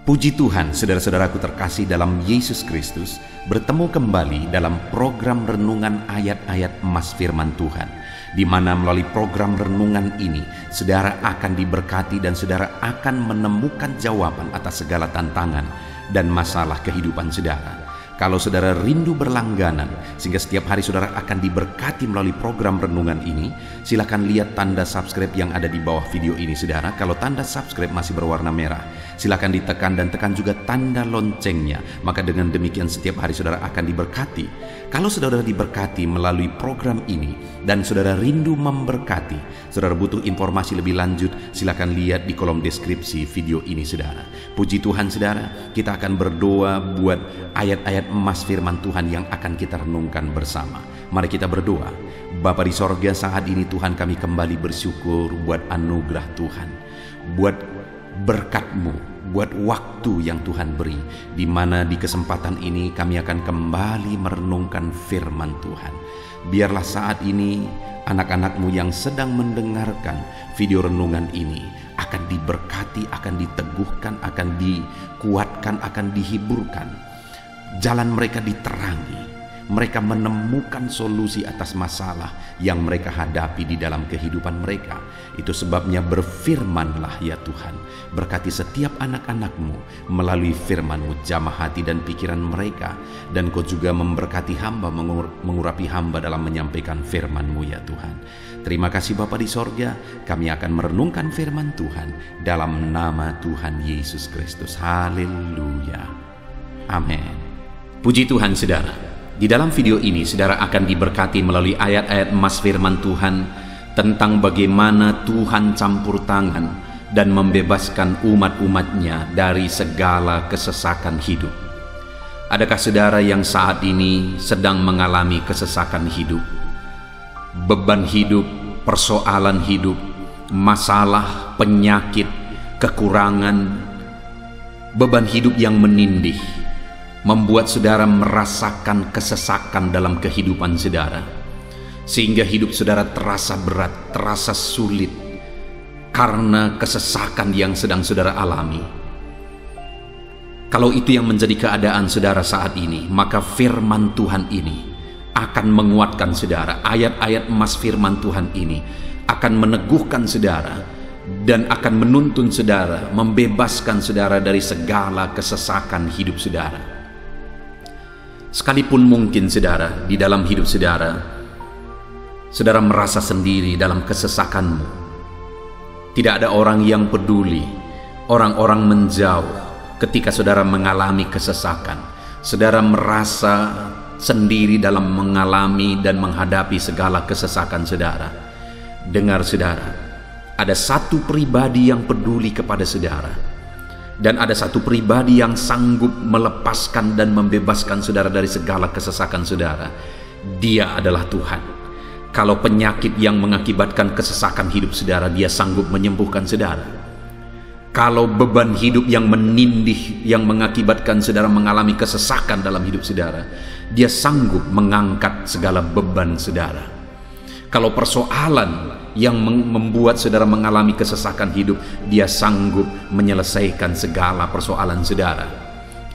Puji Tuhan, saudara-saudaraku terkasih dalam Yesus Kristus, bertemu kembali dalam program renungan ayat-ayat emas firman Tuhan, di mana melalui program renungan ini, saudara akan diberkati dan saudara akan menemukan jawaban atas segala tantangan dan masalah kehidupan saudara. Kalau saudara rindu berlangganan sehingga setiap hari saudara akan diberkati melalui program renungan ini, silakan lihat tanda subscribe yang ada di bawah video ini saudara. Kalau tanda subscribe masih berwarna merah, silakan ditekan dan tekan juga tanda loncengnya. Maka dengan demikian setiap hari saudara akan diberkati. Kalau saudara diberkati melalui program ini dan saudara rindu memberkati, saudara butuh informasi lebih lanjut, silakan lihat di kolom deskripsi video ini saudara. Puji Tuhan saudara, kita akan berdoa buat ayat-ayat emas firman Tuhan yang akan kita renungkan bersama. Mari kita berdoa. Bapa di sorga, saat ini Tuhan kami kembali bersyukur buat anugerah Tuhan, buat berkat-Mu, buat waktu yang Tuhan beri, di mana di kesempatan ini kami akan kembali merenungkan firman Tuhan. Biarlah saat ini anak-anak-Mu yang sedang mendengarkan video renungan ini akan diberkati, akan diteguhkan, akan dikuatkan, akan dihiburkan. Jalan mereka diterangi, mereka menemukan solusi atas masalah yang mereka hadapi di dalam kehidupan mereka. Itu sebabnya berfirmanlah ya Tuhan, berkati setiap anak-anak-Mu melalui firman-Mu, jamah hati dan pikiran mereka, dan Kau juga memberkati hamba, mengurapi hamba dalam menyampaikan firman-Mu ya Tuhan. Terima kasih Bapa di sorga, kami akan merenungkan firman Tuhan dalam nama Tuhan Yesus Kristus. Haleluya, amin. Puji Tuhan saudara, di dalam video ini saudara akan diberkati melalui ayat-ayat emas firman Tuhan tentang bagaimana Tuhan campur tangan dan membebaskan umat-umatnya dari segala kesesakan hidup. Adakah saudara yang saat ini sedang mengalami kesesakan hidup? Beban hidup, persoalan hidup, masalah, penyakit, kekurangan, beban hidup yang menindih, membuat saudara merasakan kesesakan dalam kehidupan saudara, sehingga hidup saudara terasa berat, terasa sulit karena kesesakan yang sedang saudara alami. Kalau itu yang menjadi keadaan saudara saat ini, maka firman Tuhan ini akan menguatkan saudara. Ayat-ayat emas firman Tuhan ini akan meneguhkan saudara dan akan menuntun saudara, membebaskan saudara dari segala kesesakan hidup saudara. Sekalipun mungkin saudara, di dalam hidup saudara, saudara merasa sendiri dalam kesesakanmu. Tidak ada orang yang peduli, orang-orang menjauh ketika saudara mengalami kesesakan. Saudara merasa sendiri dalam mengalami dan menghadapi segala kesesakan saudara. Dengar saudara, ada satu pribadi yang peduli kepada saudara. Dan ada satu pribadi yang sanggup melepaskan dan membebaskan saudara dari segala kesesakan saudara. Dia adalah Tuhan. Kalau penyakit yang mengakibatkan kesesakan hidup saudara, Dia sanggup menyembuhkan saudara. Kalau beban hidup yang menindih, yang mengakibatkan saudara mengalami kesesakan dalam hidup saudara, Dia sanggup mengangkat segala beban saudara. Kalau persoalan yang membuat saudara mengalami kesesakan hidup, Dia sanggup menyelesaikan segala persoalan saudara.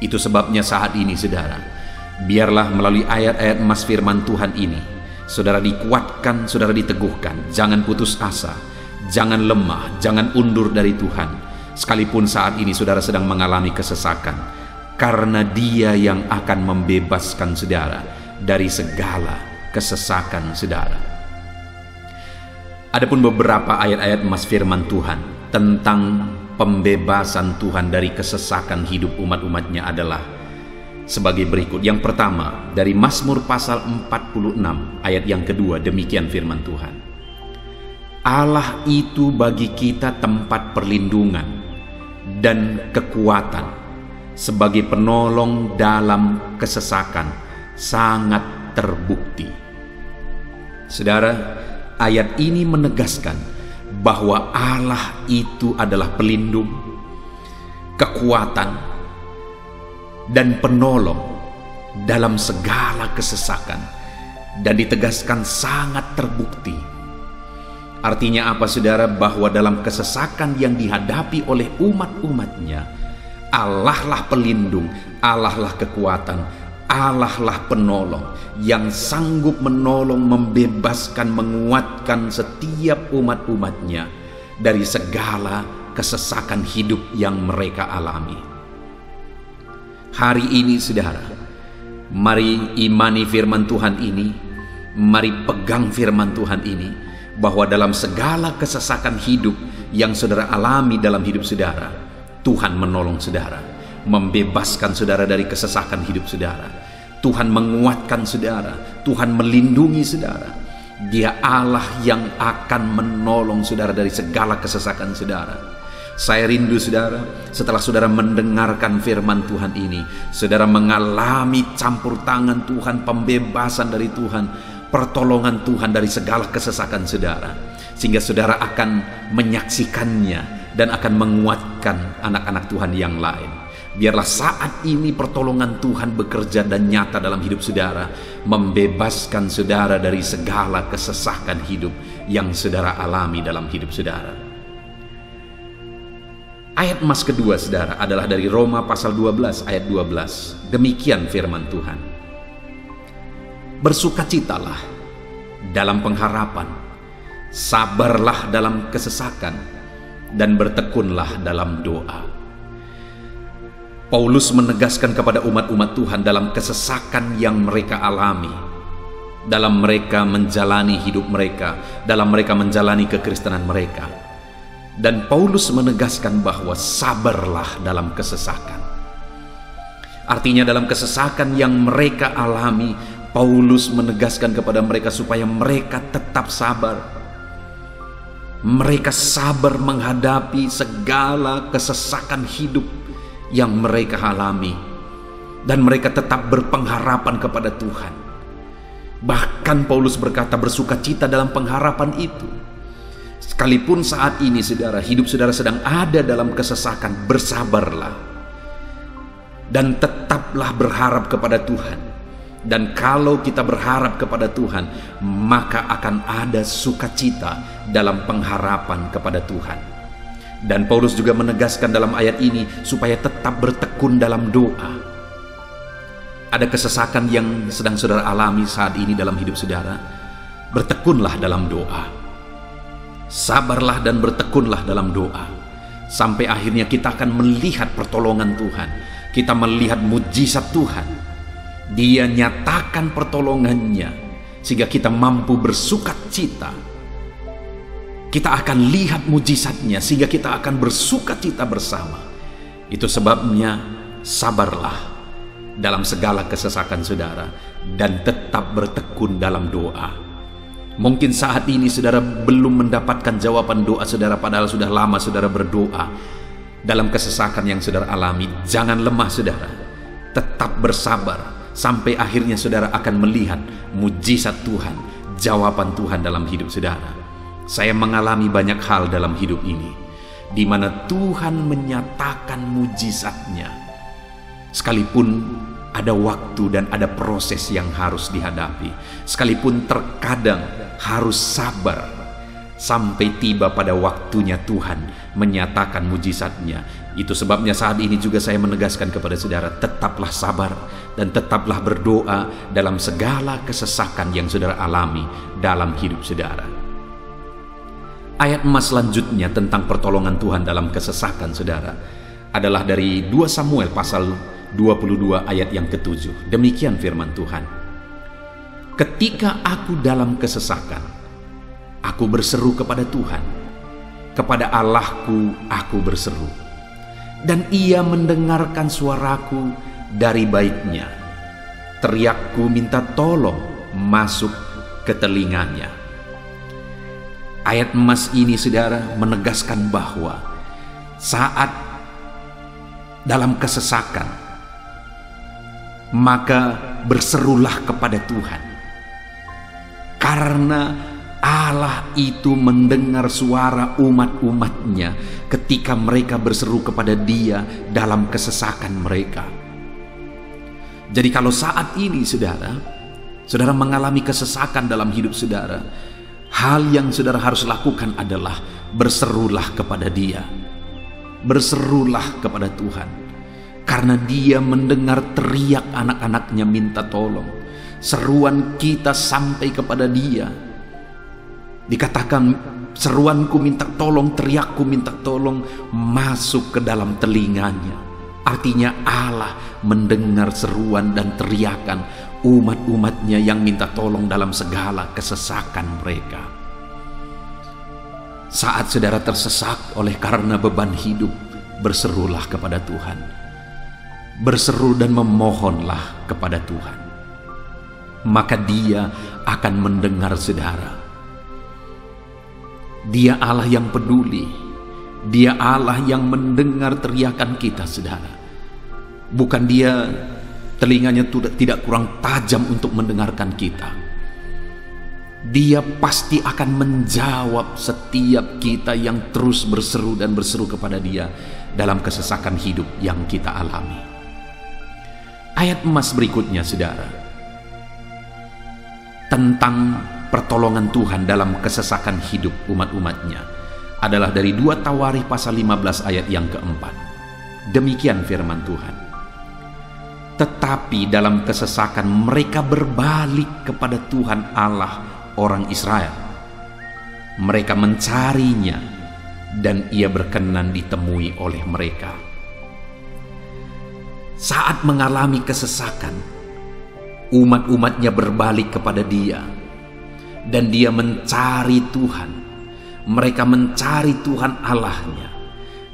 Itu sebabnya saat ini saudara, biarlah melalui ayat-ayat emas firman Tuhan ini, saudara dikuatkan, saudara diteguhkan. Jangan putus asa, jangan lemah, jangan undur dari Tuhan. Sekalipun saat ini saudara sedang mengalami kesesakan, karena Dia yang akan membebaskan saudara dari segala kesesakan saudara. Adapun beberapa ayat-ayat emas firman Tuhan tentang pembebasan Tuhan dari kesesakan hidup umat-umatnya adalah sebagai berikut. Yang pertama, dari Mazmur pasal 46 ayat yang kedua, demikian firman Tuhan. Allah itu bagi kita tempat perlindungan dan kekuatan, sebagai penolong dalam kesesakan sangat terbukti. Saudara, ayat ini menegaskan bahwa Allah itu adalah pelindung, kekuatan, dan penolong dalam segala kesesakan, dan ditegaskan sangat terbukti. Artinya apa saudara? Bahwa dalam kesesakan yang dihadapi oleh umat-umatnya, Allah lah pelindung, Allah lah kekuatan, Allah lah penolong yang sanggup menolong, membebaskan, menguatkan setiap umat-umatnya dari segala kesesakan hidup yang mereka alami. Hari ini saudara, mari imani firman Tuhan ini, mari pegang firman Tuhan ini, bahwa dalam segala kesesakan hidup yang saudara alami dalam hidup saudara, Tuhan menolong saudara, membebaskan saudara dari kesesakan hidup saudara. Tuhan menguatkan saudara, Tuhan melindungi saudara. Dia Allah yang akan menolong saudara dari segala kesesakan saudara. Saya rindu saudara, setelah saudara mendengarkan firman Tuhan ini, saudara mengalami campur tangan Tuhan, pembebasan dari Tuhan, pertolongan Tuhan dari segala kesesakan saudara, sehingga saudara akan menyaksikannya dan akan menguatkan anak-anak Tuhan yang lain. Biarlah saat ini pertolongan Tuhan bekerja dan nyata dalam hidup saudara, membebaskan saudara dari segala kesesakan hidup yang saudara alami dalam hidup saudara. Ayat emas kedua saudara adalah dari Roma pasal 12 ayat 12. Demikian firman Tuhan. Bersukacitalah dalam pengharapan, sabarlah dalam kesesakan, dan bertekunlah dalam doa. Paulus menegaskan kepada umat-umat Tuhan dalam kesesakan yang mereka alami, dalam mereka menjalani hidup mereka, dalam mereka menjalani kekristenan mereka. Dan Paulus menegaskan bahwa sabarlah dalam kesesakan. Artinya dalam kesesakan yang mereka alami, Paulus menegaskan kepada mereka supaya mereka tetap sabar. Mereka sabar menghadapi segala kesesakan hidup yang mereka alami, dan mereka tetap berpengharapan kepada Tuhan. Bahkan Paulus berkata bersukacita dalam pengharapan itu. Sekalipun saat ini saudara, hidup saudara sedang ada dalam kesesakan, bersabarlah dan tetaplah berharap kepada Tuhan. Dan kalau kita berharap kepada Tuhan, maka akan ada sukacita dalam pengharapan kepada Tuhan. Dan Paulus juga menegaskan dalam ayat ini supaya tetap bertekun dalam doa. Ada kesesakan yang sedang saudara alami saat ini dalam hidup saudara, bertekunlah dalam doa. Sabarlah dan bertekunlah dalam doa, sampai akhirnya kita akan melihat pertolongan Tuhan. Kita melihat mujizat Tuhan. Dia nyatakan pertolongannya sehingga kita mampu bersukacita. Kita akan lihat mujizatnya sehingga kita akan bersukacita bersama. Itu sebabnya sabarlah dalam segala kesesakan saudara, dan tetap bertekun dalam doa. Mungkin saat ini saudara belum mendapatkan jawaban doa saudara, padahal sudah lama saudara berdoa dalam kesesakan yang saudara alami. Jangan lemah saudara, tetap bersabar sampai akhirnya saudara akan melihat mujizat Tuhan, jawaban Tuhan dalam hidup saudara. Saya mengalami banyak hal dalam hidup ini, di mana Tuhan menyatakan mujizatnya, sekalipun ada waktu dan ada proses yang harus dihadapi, sekalipun terkadang harus sabar sampai tiba pada waktunya Tuhan menyatakan mujizatnya. Itu sebabnya saat ini juga saya menegaskan kepada saudara, tetaplah sabar dan tetaplah berdoa dalam segala kesesakan yang saudara alami dalam hidup saudara. Ayat emas selanjutnya tentang pertolongan Tuhan dalam kesesakan saudara adalah dari 2 Samuel pasal 22 ayat yang ke-7. Demikian firman Tuhan. Ketika aku dalam kesesakan, aku berseru kepada Tuhan, kepada Allahku aku berseru, dan Ia mendengarkan suaraku dari baiknya. Teriakku minta tolong masuk ke telinganya. Ayat emas ini saudara menegaskan bahwa saat dalam kesesakan, maka berserulah kepada Tuhan, karena Allah itu mendengar suara umat-umatnya ketika mereka berseru kepada Dia dalam kesesakan mereka. Jadi kalau saat ini saudara mengalami kesesakan dalam hidup saudara, hal yang saudara harus lakukan adalah berserulah kepada Dia, berserulah kepada Tuhan. karena Dia mendengar teriak anak-anaknya minta tolong. Seruan kita sampai kepada Dia. Dikatakan seruanku minta tolong, teriakku minta tolong masuk ke dalam telinganya. Artinya Allah mendengar seruan dan teriakan umat-umatnya yang minta tolong dalam segala kesesakan mereka. Saat saudara tersesak oleh karena beban hidup, berserulah kepada Tuhan. Berseru dan memohonlah kepada Tuhan. Maka Dia akan mendengar saudara. Dia Allah yang peduli. Dia Allah yang mendengar teriakan kita, saudara. Bukan Dia telinganya tidak kurang tajam untuk mendengarkan kita. Dia pasti akan menjawab setiap kita yang terus berseru dan berseru kepada Dia dalam kesesakan hidup yang kita alami. Ayat emas berikutnya, saudara, tentang pertolongan Tuhan dalam kesesakan hidup umat-umatnya adalah dari 2 Tawarikh pasal 15 ayat yang keempat. Demikian firman Tuhan. Tetapi dalam kesesakan mereka berbalik kepada Tuhan Allah orang Israel. Mereka mencarinya dan Ia berkenan ditemui oleh mereka. Saat mengalami kesesakan, umat-umatnya berbalik kepada Dia dan Dia mencari Tuhan. Mereka mencari Tuhan Allahnya,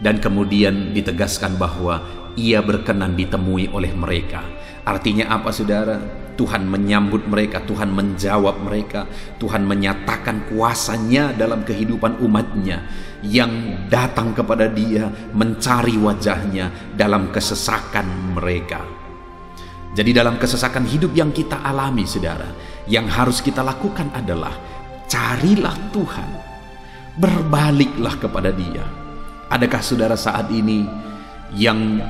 dan kemudian ditegaskan bahwa Ia berkenan ditemui oleh mereka. Artinya apa, saudara? Tuhan menyambut mereka, Tuhan menjawab mereka, Tuhan menyatakan kuasa-Nya dalam kehidupan umatnya yang datang kepada Dia, mencari wajah-Nya dalam kesesakan mereka. Jadi dalam kesesakan hidup yang kita alami, saudara, yang harus kita lakukan adalah carilah Tuhan, berbaliklah kepada Dia. Adakah saudara saat ini yang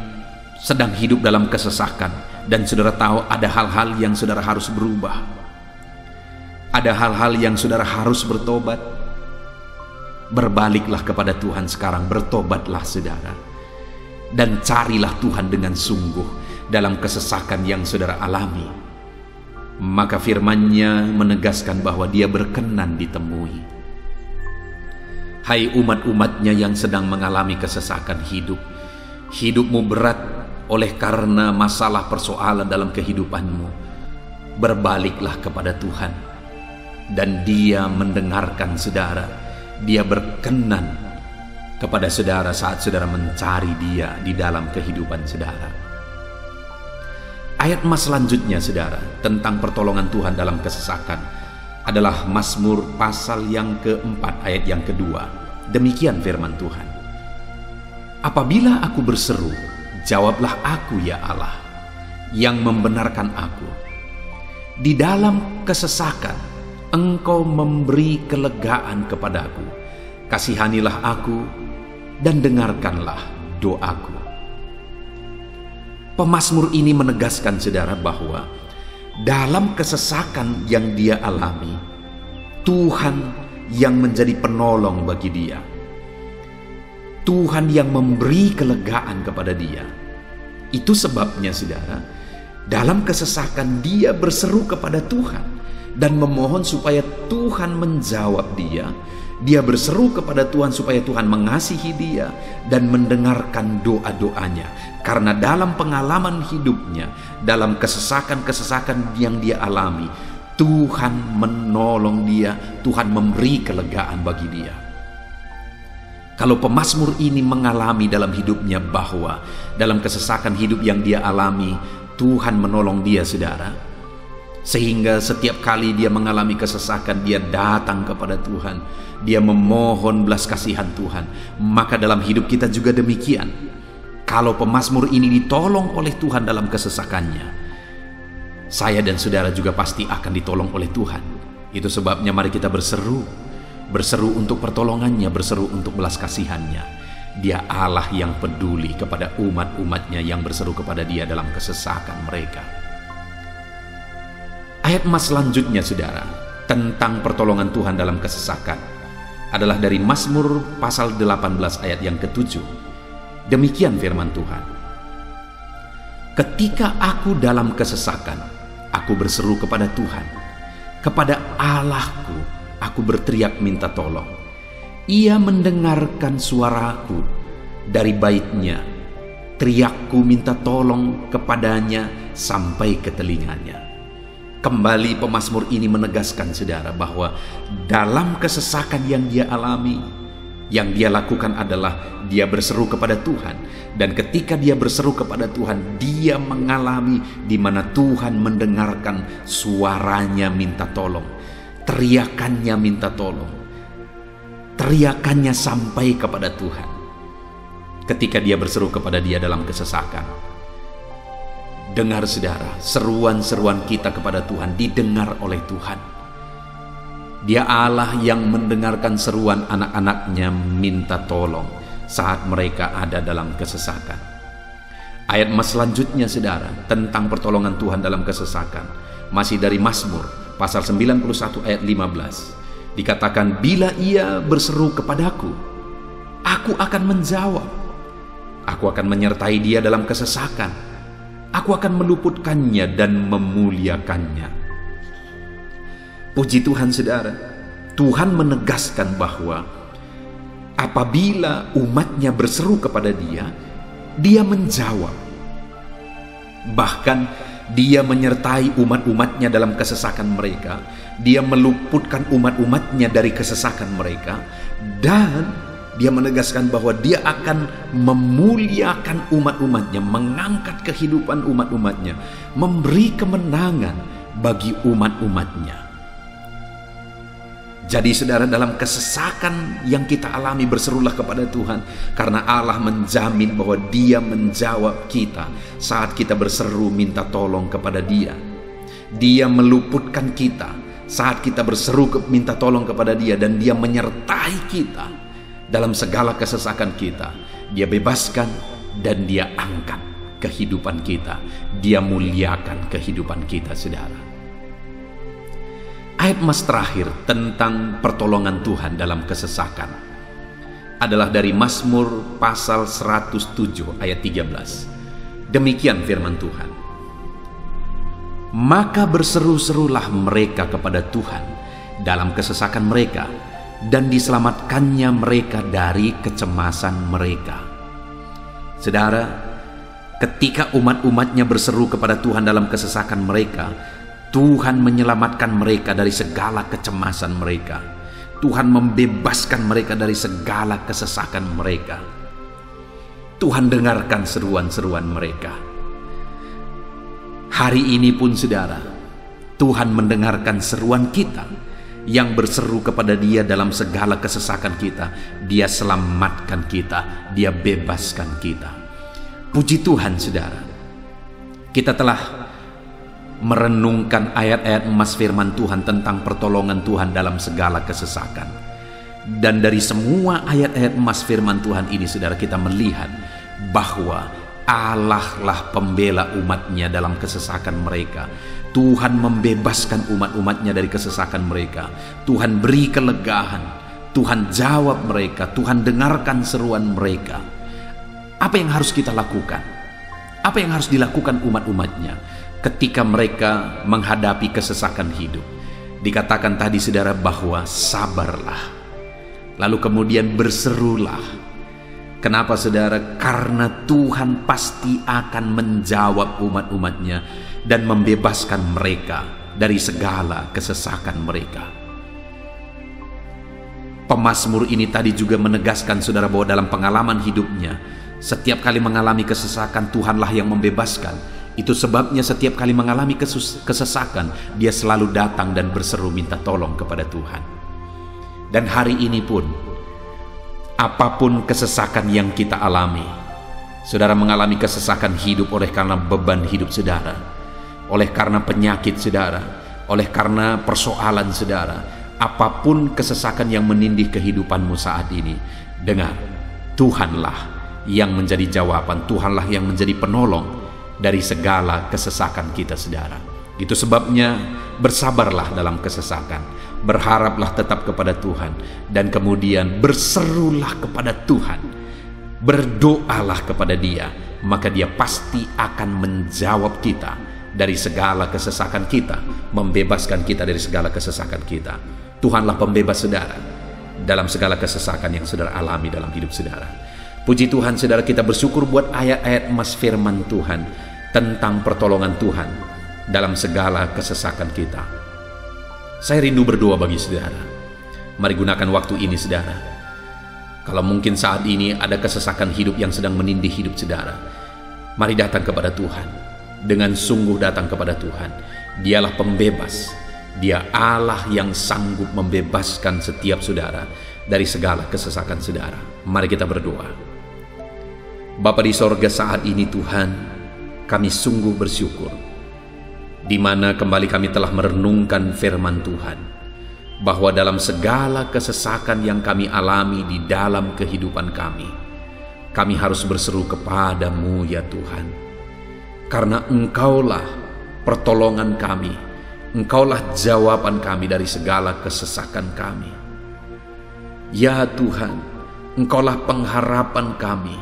sedang hidup dalam kesesakan dan saudara tahu ada hal-hal yang saudara harus berubah? Ada hal-hal yang saudara harus bertobat? Berbaliklah kepada Tuhan sekarang, bertobatlah saudara, dan carilah Tuhan dengan sungguh dalam kesesakan yang saudara alami. Maka firman-Nya menegaskan bahwa Dia berkenan ditemui. Hai umat-umatnya yang sedang mengalami kesesakan hidup, hidupmu berat oleh karena masalah persoalan dalam kehidupanmu, berbaliklah kepada Tuhan dan Dia mendengarkan saudara. Dia berkenan kepada saudara saat saudara mencari Dia di dalam kehidupan saudara. Ayat emas selanjutnya, saudara, tentang pertolongan Tuhan dalam kesesakan adalah Mazmur pasal yang keempat ayat yang kedua. Demikian firman Tuhan. Apabila aku berseru, jawablah aku ya Allah, yang membenarkan aku. Di dalam kesesakan, Engkau memberi kelegaan kepadaku. Kasihanilah aku dan dengarkanlah doaku. Pemazmur ini menegaskan saudara bahwa dalam kesesakan yang dia alami, Tuhan yang menjadi penolong bagi dia. Tuhan yang memberi kelegaan kepada dia. Itu sebabnya saudara, dalam kesesakan dia berseru kepada Tuhan dan memohon supaya Tuhan menjawab dia. Dia berseru kepada Tuhan supaya Tuhan mengasihi dia dan mendengarkan doa-doanya. Karena dalam pengalaman hidupnya, dalam kesesakan-kesesakan yang dia alami, Tuhan menolong dia, Tuhan memberi kelegaan bagi dia. Kalau pemazmur ini mengalami dalam hidupnya bahwa dalam kesesakan hidup yang dia alami, Tuhan menolong dia, saudara, sehingga setiap kali dia mengalami kesesakan, dia datang kepada Tuhan, dia memohon belas kasihan Tuhan. Maka dalam hidup kita juga demikian. Kalau pemazmur ini ditolong oleh Tuhan dalam kesesakannya, saya dan saudara juga pasti akan ditolong oleh Tuhan. Itu sebabnya mari kita berseru untuk pertolongannya, berseru untuk belas kasihannya. Dia Allah yang peduli kepada umat-umatnya yang berseru kepada dia dalam kesesakan mereka. Ayat emas selanjutnya, saudara, tentang pertolongan Tuhan dalam kesesakan adalah dari Mazmur pasal 18 ayat yang ke-7. Demikian firman Tuhan. Ketika aku dalam kesesakan, aku berseru kepada Tuhan. Kepada Allahku, aku berteriak minta tolong. Ia mendengarkan suaraku dari baitnya. Teriakku minta tolong kepadanya sampai ke telinganya. Kembali pemazmur ini menegaskan, saudara, bahwa dalam kesesakan yang dia alami, yang dia lakukan adalah dia berseru kepada Tuhan. Dan ketika dia berseru kepada Tuhan, dia mengalami di mana Tuhan mendengarkan suaranya minta tolong, teriakannya minta tolong, teriakannya sampai kepada Tuhan. Ketika dia berseru kepada dia dalam kesesakan, dengar, saudara, seruan-seruan kita kepada Tuhan didengar oleh Tuhan. Dia Allah yang mendengarkan seruan anak-anaknya minta tolong saat mereka ada dalam kesesakan. Ayat selanjutnya, saudara, tentang pertolongan Tuhan dalam kesesakan, masih dari Mazmur pasal 91 ayat 15. Dikatakan, bila ia berseru kepadaku, aku akan menjawab. Aku akan menyertai dia dalam kesesakan. Aku akan meluputkannya dan memuliakannya. Puji Tuhan, saudara, Tuhan menegaskan bahwa apabila umatnya berseru kepada dia, dia menjawab. Bahkan dia menyertai umat-umatnya dalam kesesakan mereka. Dia meluputkan umat-umatnya dari kesesakan mereka. Dan dia menegaskan bahwa dia akan memuliakan umat-umatnya, mengangkat kehidupan umat-umatnya, memberi kemenangan bagi umat-umatnya. Jadi, saudara, dalam kesesakan yang kita alami, berserulah kepada Tuhan, karena Allah menjamin bahwa dia menjawab kita saat kita berseru minta tolong kepada dia. Dia meluputkan kita saat kita berseru minta tolong kepada dia, dan dia menyertai kita dalam segala kesesakan kita. Dia bebaskan dan dia angkat kehidupan kita. Dia muliakan kehidupan kita, saudara. Ayat terakhir tentang pertolongan Tuhan dalam kesesakan adalah dari Mazmur pasal 107 ayat 13. Demikian firman Tuhan. Maka berseru-serulah mereka kepada Tuhan dalam kesesakan mereka, dan diselamatkannya mereka dari kecemasan mereka. Saudara, ketika umat-umatnya berseru kepada Tuhan dalam kesesakan mereka, Tuhan menyelamatkan mereka dari segala kecemasan mereka. Tuhan membebaskan mereka dari segala kesesakan mereka. Tuhan dengarkan seruan-seruan mereka. Hari ini pun, saudara, Tuhan mendengarkan seruan kita yang berseru kepada dia dalam segala kesesakan kita. Dia selamatkan kita, dia bebaskan kita. Puji Tuhan, saudara. Kita telah merenungkan ayat-ayat emas firman Tuhan tentang pertolongan Tuhan dalam segala kesesakan. Dan dari semua ayat-ayat emas firman Tuhan ini, saudara, kita melihat bahwa Allah lah pembela umatnya dalam kesesakan mereka. Tuhan membebaskan umat-umatnya dari kesesakan mereka. Tuhan beri kelegaan. Tuhan jawab mereka. Tuhan dengarkan seruan mereka. Apa yang harus kita lakukan? Apa yang harus dilakukan umat-umatnya ketika mereka menghadapi kesesakan hidup? Dikatakan tadi, saudara, bahwa sabarlah. Lalu kemudian berserulah. Kenapa, saudara? Karena Tuhan pasti akan menjawab umat-umatnya dan membebaskan mereka dari segala kesesakan mereka. Pemazmur ini tadi juga menegaskan, saudara, bahwa dalam pengalaman hidupnya, setiap kali mengalami kesesakan, Tuhanlah yang membebaskan. Itu sebabnya setiap kali mengalami kesesakan, dia selalu datang dan berseru minta tolong kepada Tuhan. Dan hari ini pun, apapun kesesakan yang kita alami, saudara mengalami kesesakan hidup oleh karena beban hidup saudara, oleh karena penyakit saudara, oleh karena persoalan saudara, apapun kesesakan yang menindih kehidupanmu saat ini, dengar, Tuhanlah yang menjadi jawaban, Tuhanlah yang menjadi penolong dari segala kesesakan kita, saudara. Itu sebabnya bersabarlah dalam kesesakan, berharaplah tetap kepada Tuhan, dan kemudian berserulah kepada Tuhan, berdoalah kepada Dia, maka Dia pasti akan menjawab kita dari segala kesesakan kita, membebaskan kita dari segala kesesakan kita. Tuhanlah pembebas saudara dalam segala kesesakan yang saudara alami dalam hidup saudara. Puji Tuhan, saudara, kita bersyukur buat ayat-ayat emas firman Tuhan tentang pertolongan Tuhan dalam segala kesesakan kita. Saya rindu berdoa bagi saudara. Mari gunakan waktu ini, saudara. Kalau mungkin saat ini ada kesesakan hidup yang sedang menindih hidup saudara, mari datang kepada Tuhan. Dengan sungguh datang kepada Tuhan. Dialah pembebas. Dia Allah yang sanggup membebaskan setiap saudara dari segala kesesakan saudara. Mari kita berdoa. Bapa di sorga, saat ini Tuhan, kami sungguh bersyukur di mana kembali kami telah merenungkan firman Tuhan, bahwa dalam segala kesesakan yang kami alami di dalam kehidupan kami harus berseru kepadamu ya Tuhan. Karena Engkaulah pertolongan kami, Engkaulah jawaban kami dari segala kesesakan kami. Ya Tuhan, Engkaulah pengharapan kami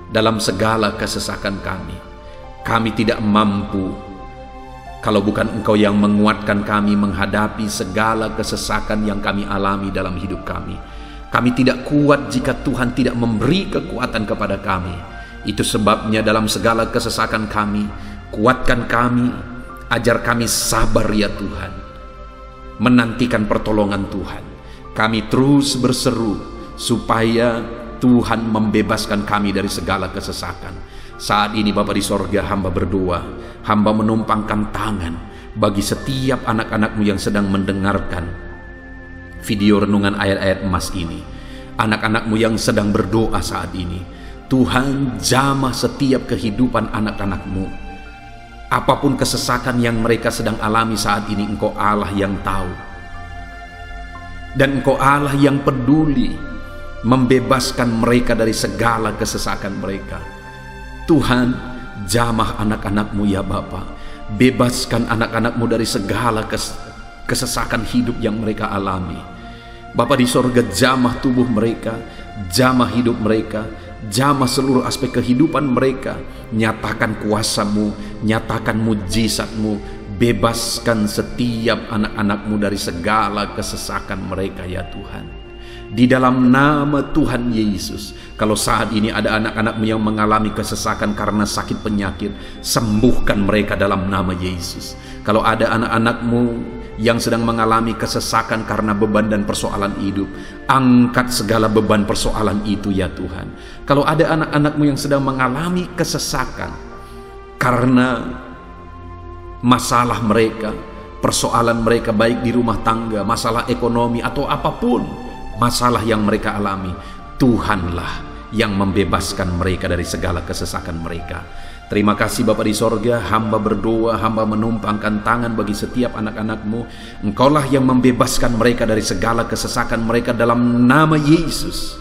dalam segala kesesakan kami. Kami tidak mampu kalau bukan Engkau yang menguatkan kami menghadapi segala kesesakan yang kami alami dalam hidup kami. Kami tidak kuat jika Tuhan tidak memberi kekuatan kepada kami. Itu sebabnya dalam segala kesesakan kami, kuatkan kami, ajar kami sabar ya Tuhan, menantikan pertolongan Tuhan. Kami terus berseru supaya Tuhan membebaskan kami dari segala kesesakan. Saat ini Bapa di sorga, hamba berdoa, hamba menumpangkan tangan bagi setiap anak-anak-Mu yang sedang mendengarkan video renungan ayat-ayat emas ini. Anak-anak-Mu yang sedang berdoa saat ini, Tuhan, jamah setiap kehidupan anak-anak-Mu. Apapun kesesakan yang mereka sedang alami saat ini, Engkau Allah yang tahu. Dan Engkau Allah yang peduli membebaskan mereka dari segala kesesakan mereka. Tuhan, jamah anak-anak-Mu ya Bapa. Bebaskan anak-anak-Mu dari segala kesesakan hidup yang mereka alami. Bapa di sorga, jamah tubuh mereka, jamah hidup mereka, jamah seluruh aspek kehidupan mereka. Nyatakan kuasa-Mu, nyatakan mujizat-Mu, bebaskan setiap anak-anak-Mu dari segala kesesakan mereka ya Tuhan. Di dalam nama Tuhan Yesus, kalau saat ini ada anak-anak-Mu yang mengalami kesesakan karena sakit penyakit, sembuhkan mereka dalam nama Yesus. Kalau ada anak-anak-Mu yang sedang mengalami kesesakan karena beban dan persoalan hidup, angkat segala beban persoalan itu ya Tuhan. Kalau ada anak-anak-Mu yang sedang mengalami kesesakan karena masalah mereka, persoalan mereka baik di rumah tangga, masalah ekonomi atau apapun masalah yang mereka alami, Tuhanlah yang membebaskan mereka dari segala kesesakan mereka. Terima kasih Bapa di sorga, hamba berdoa, hamba menumpangkan tangan bagi setiap anak-anak-Mu. Engkaulah yang membebaskan mereka dari segala kesesakan mereka dalam nama Yesus.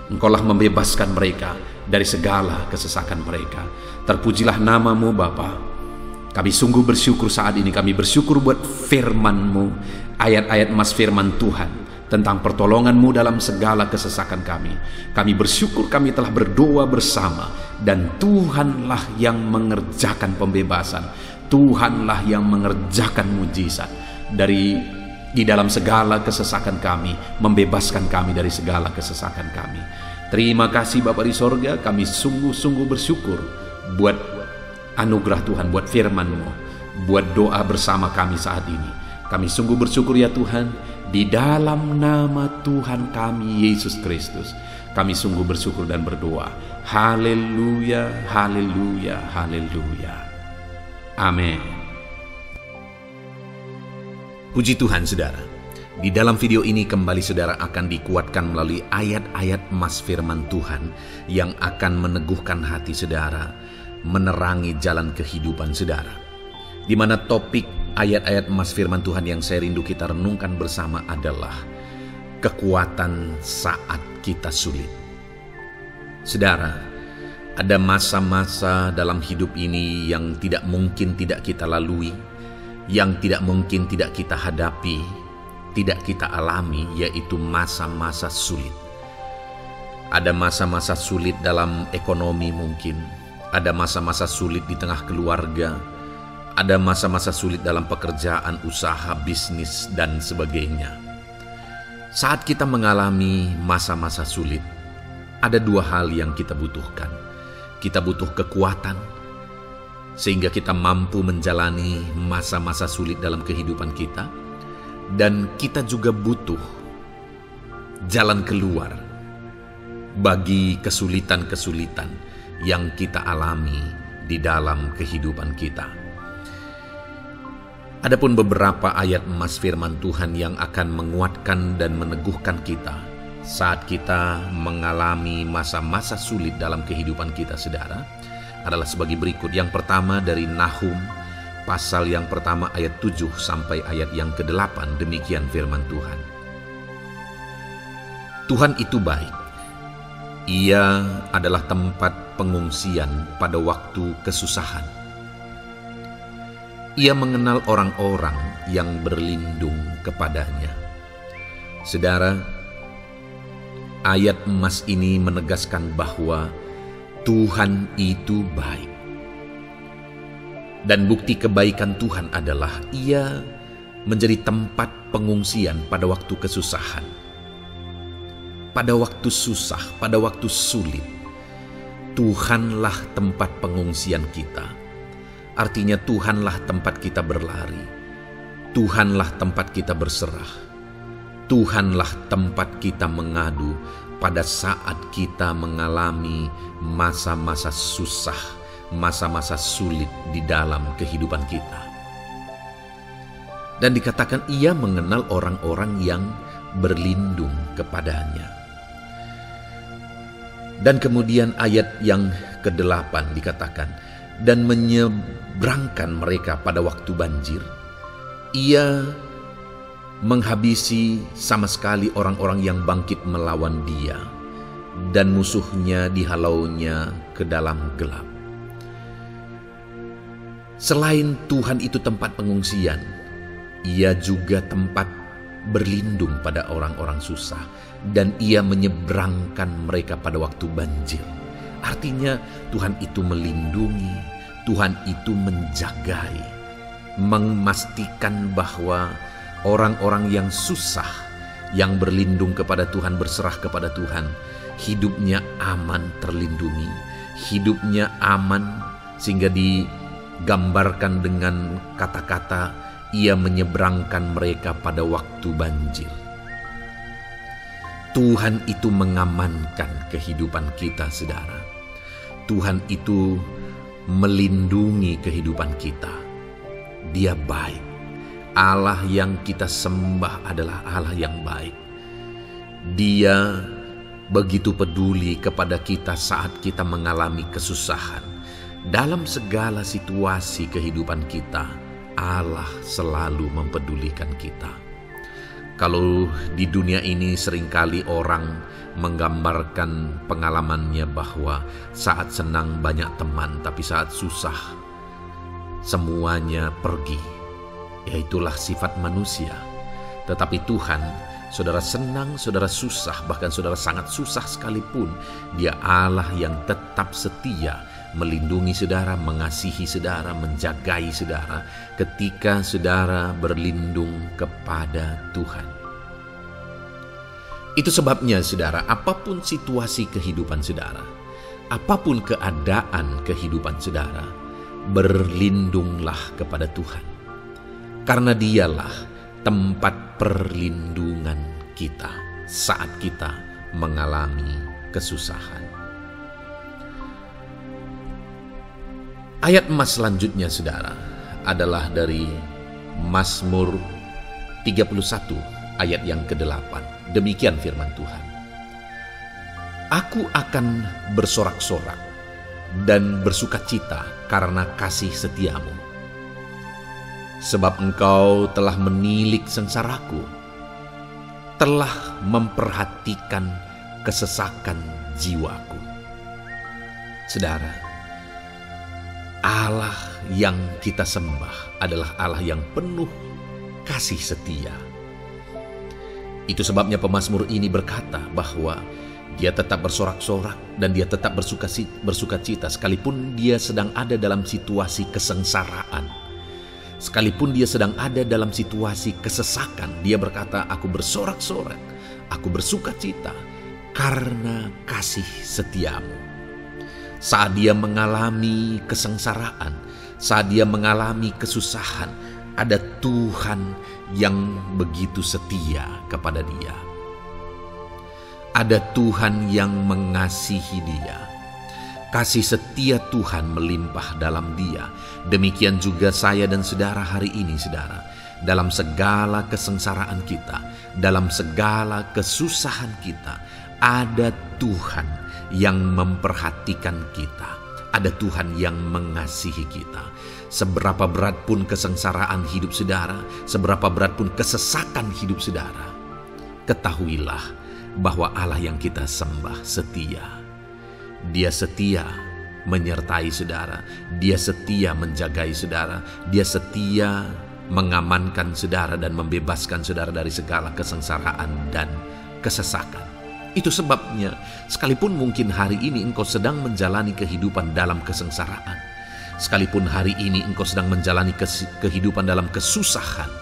Engkaulah membebaskan mereka dari segala kesesakan mereka. Terpujilah nama-Mu Bapa. Kami sungguh bersyukur saat ini, kami bersyukur buat firman-Mu, ayat-ayat emas firman Tuhan tentang pertolongan-Mu dalam segala kesesakan kami. Kami bersyukur kami telah berdoa bersama, dan Tuhanlah yang mengerjakan pembebasan, Tuhanlah yang mengerjakan mujizat di dalam segala kesesakan kami, membebaskan kami dari segala kesesakan kami. Terima kasih Bapa di sorga, kami sungguh-sungguh bersyukur buat anugerah Tuhan, buat firman-Mu, buat doa bersama kami saat ini. Kami sungguh bersyukur ya Tuhan, di dalam nama Tuhan kami Yesus Kristus, kami sungguh bersyukur dan berdoa. Haleluya, haleluya, haleluya. Amin. Puji Tuhan saudara. Di dalam video ini kembali saudara akan dikuatkan melalui ayat-ayat emas firman Tuhan yang akan meneguhkan hati saudara, menerangi jalan kehidupan saudara. Di mana topik ayat-ayat emas firman Tuhan yang saya rindu kita renungkan bersama adalah kekuatan saat kita sulit. Saudara, ada masa-masa dalam hidup ini yang tidak mungkin tidak kita lalui, yang tidak mungkin tidak kita hadapi, tidak kita alami, yaitu masa-masa sulit. Ada masa-masa sulit dalam ekonomi mungkin, Ada masa-masa sulit di tengah keluarga, ada masa-masa sulit dalam pekerjaan, usaha, bisnis, dan sebagainya. Saat kita mengalami masa-masa sulit, ada dua hal yang kita butuhkan. Kita butuh kekuatan, sehingga kita mampu menjalani masa-masa sulit dalam kehidupan kita. Dan kita juga butuh jalan keluar bagi kesulitan-kesulitan yang kita alami di dalam kehidupan kita. Adapun beberapa ayat emas firman Tuhan yang akan menguatkan dan meneguhkan kita saat kita mengalami masa-masa sulit dalam kehidupan kita, saudara, adalah sebagai berikut. Yang pertama dari Nahum pasal yang pertama ayat 7 sampai ayat yang ke-8. Demikian firman Tuhan. Tuhan itu baik. Ia adalah tempat pengungsian pada waktu kesusahan. Ia mengenal orang-orang yang berlindung kepadanya. Saudara, ayat emas ini menegaskan bahwa Tuhan itu baik. Dan bukti kebaikan Tuhan adalah Ia menjadi tempat pengungsian pada waktu kesusahan. Pada waktu susah, pada waktu sulit, Tuhanlah tempat pengungsian kita. Artinya Tuhanlah tempat kita berlari. Tuhanlah tempat kita berserah. Tuhanlah tempat kita mengadu pada saat kita mengalami masa-masa susah, masa-masa sulit di dalam kehidupan kita. Dan dikatakan Ia mengenal orang-orang yang berlindung kepadanya. Dan kemudian ayat yang ke-8 dikatakan, dan menyeberangkan mereka pada waktu banjir. Ia menghabisi sama sekali orang-orang yang bangkit melawan Dia, dan musuhnya dihalaunya ke dalam gelap. Selain Tuhan itu tempat pengungsian, Ia juga tempat berlindung pada orang-orang susah, dan Ia menyeberangkan mereka pada waktu banjir. Artinya Tuhan itu melindungi, Tuhan itu menjagai, memastikan bahwa orang-orang yang susah, yang berlindung kepada Tuhan, berserah kepada Tuhan, hidupnya aman, terlindungi, hidupnya aman, sehingga digambarkan dengan kata-kata Ia menyeberangkan mereka pada waktu banjir. Tuhan itu mengamankan kehidupan kita, saudara. Tuhan itu melindungi kehidupan kita. Dia baik. Allah yang kita sembah adalah Allah yang baik. Dia begitu peduli kepada kita saat kita mengalami kesusahan. Dalam segala situasi kehidupan kita, Allah selalu mempedulikan kita. Kalau di dunia ini seringkali orang menggambarkan pengalamannya bahwa saat senang banyak teman, tapi saat susah semuanya pergi. Ya, itulah sifat manusia. Tetapi Tuhan, saudara senang, saudara susah, bahkan saudara sangat susah sekalipun, Dia Allah yang tetap setia, melindungi saudara, mengasihi saudara, menjagai saudara ketika saudara berlindung kepada Tuhan. Itu sebabnya saudara, apapun situasi kehidupan saudara, apapun keadaan kehidupan saudara, berlindunglah kepada Tuhan. Karena Dialah tempat perlindungan kita saat kita mengalami kesusahan. Ayat emas selanjutnya saudara adalah dari Mazmur 31 ayat yang ke-8. Demikian firman Tuhan. Aku akan bersorak-sorak dan bersukacita karena kasih setiamu. Sebab Engkau telah menilik sengsaraku, telah memperhatikan kesesakan jiwaku. Saudara, Allah yang kita sembah adalah Allah yang penuh kasih setia. Itu sebabnya pemazmur ini berkata bahwa Dia tetap bersorak-sorak dan dia tetap bersuka cita sekalipun dia sedang ada dalam situasi kesengsaraan. Sekalipun dia sedang ada dalam situasi kesesakan, dia berkata, aku bersorak-sorak, aku bersuka cita karena kasih setiamu. Saat dia mengalami kesengsaraan, saat dia mengalami kesusahan, ada Tuhan yang begitu setia kepada dia. Ada Tuhan yang mengasihi dia. Kasih setia Tuhan melimpah dalam dia. Demikian juga saya dan saudara hari ini, saudara. Dalam segala kesengsaraan kita, dalam segala kesusahan kita, ada Tuhan yang memperhatikan kita. Ada Tuhan yang mengasihi kita. Seberapa berat pun kesengsaraan hidup saudara, seberapa berat pun kesesakan hidup saudara, ketahuilah bahwa Allah yang kita sembah setia. Dia setia menyertai saudara, dia setia menjagai saudara, dia setia mengamankan saudara dan membebaskan saudara dari segala kesengsaraan dan kesesakan. Itu sebabnya, sekalipun mungkin hari ini engkau sedang menjalani kehidupan dalam kesengsaraan, sekalipun hari ini engkau sedang menjalani kehidupan dalam kesusahan,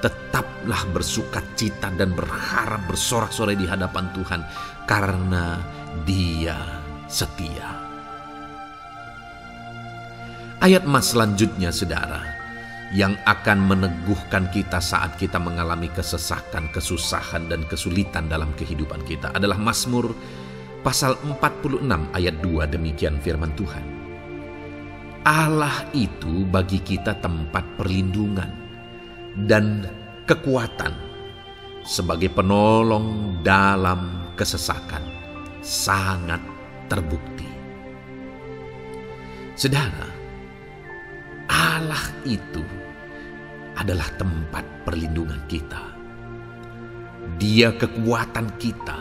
tetaplah bersuka cita dan berharap bersorak-sorai di hadapan Tuhan karena Dia setia. Ayat mas selanjutnya, saudara, yang akan meneguhkan kita saat kita mengalami kesesakan, kesusahan, dan kesulitan dalam kehidupan kita adalah Mazmur pasal 46 ayat 2. Demikian firman Tuhan. Allah itu bagi kita tempat perlindungan dan kekuatan sebagai penolong dalam kesesakan, sangat terbukti. Saudara, Allah itu adalah tempat perlindungan kita. Dia kekuatan kita,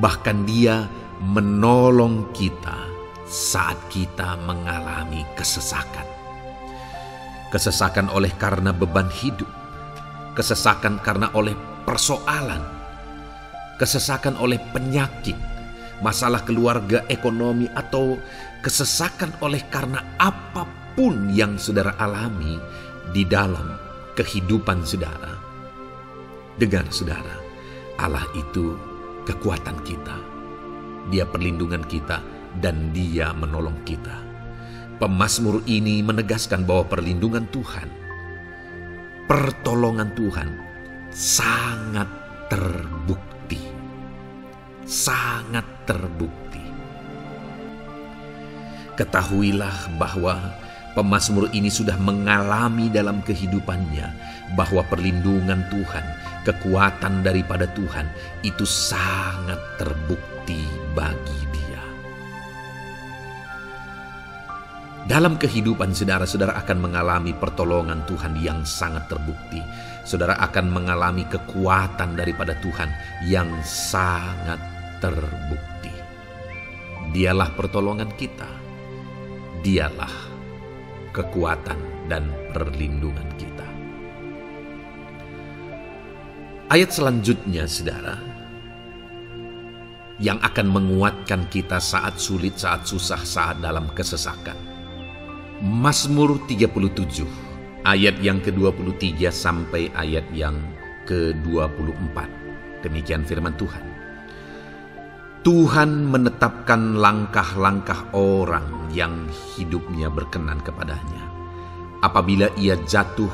bahkan Dia menolong kita saat kita mengalami kesesakan. Kesesakan oleh karena beban hidup, kesesakan karena oleh persoalan, kesesakan oleh penyakit, masalah keluarga, ekonomi, atau kesesakan oleh karena apapun yang saudara alami di dalam kehidupan saudara. Dengar saudara, Allah itu kekuatan kita, Dia perlindungan kita, dan Dia menolong kita. Pemazmur ini menegaskan bahwa perlindungan Tuhan, pertolongan Tuhan sangat terbukti. Sangat terbukti. Ketahuilah bahwa pemazmur ini sudah mengalami dalam kehidupannya bahwa perlindungan Tuhan, kekuatan daripada Tuhan itu sangat terbukti bagi dia. Dalam kehidupan saudara akan mengalami pertolongan Tuhan yang sangat terbukti. Saudara akan mengalami kekuatan daripada Tuhan yang sangat terbukti. Dialah pertolongan kita. Dialah kekuatan dan perlindungan kita. Ayat selanjutnya, saudara, yang akan menguatkan kita saat sulit, saat susah, saat dalam kesesakan. Mazmur 37 ayat yang ke-23 sampai ayat yang ke-24. Demikian firman Tuhan. Tuhan menetapkan langkah-langkah orang yang hidupnya berkenan kepadanya. Apabila ia jatuh,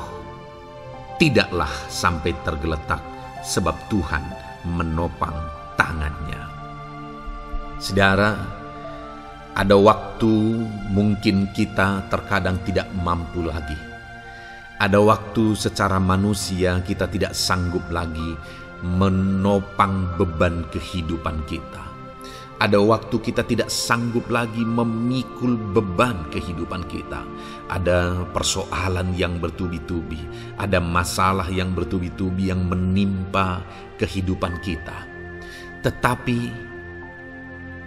tidaklah sampai tergeletak, sebab Tuhan menopang tangannya. Saudara, ada waktu mungkin kita terkadang tidak mampu lagi. Ada waktu secara manusia kita tidak sanggup lagi menopang beban kehidupan kita. Ada waktu kita tidak sanggup lagi memikul beban kehidupan kita. Ada persoalan yang bertubi-tubi, ada masalah yang bertubi-tubi yang menimpa kehidupan kita. Tetapi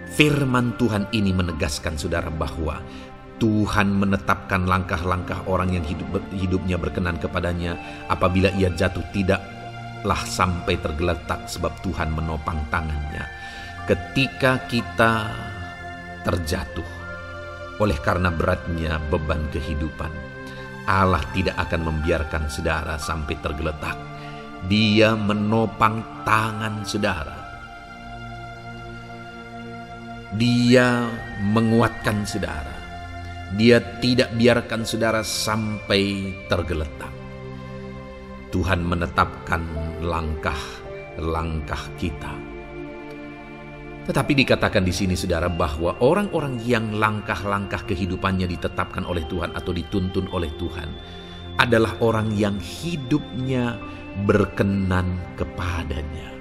firman Tuhan ini menegaskan saudara bahwa Tuhan menetapkan langkah-langkah orang yang hidupnya berkenan kepadanya. Apabila ia jatuh, tidaklah sampai tergeletak, sebab Tuhan menopang tangannya. ketika kita terjatuh oleh karena beratnya beban kehidupan, Allah tidak akan membiarkan saudara sampai tergeletak. Dia menopang tangan saudara. Dia menguatkan saudara. Dia tidak biarkan saudara sampai tergeletak. Tuhan menetapkan langkah-langkah kita. Tetapi dikatakan di sini saudara bahwa orang-orang yang langkah-langkah kehidupannya ditetapkan oleh Tuhan atau dituntun oleh Tuhan adalah orang yang hidupnya berkenan kepadanya.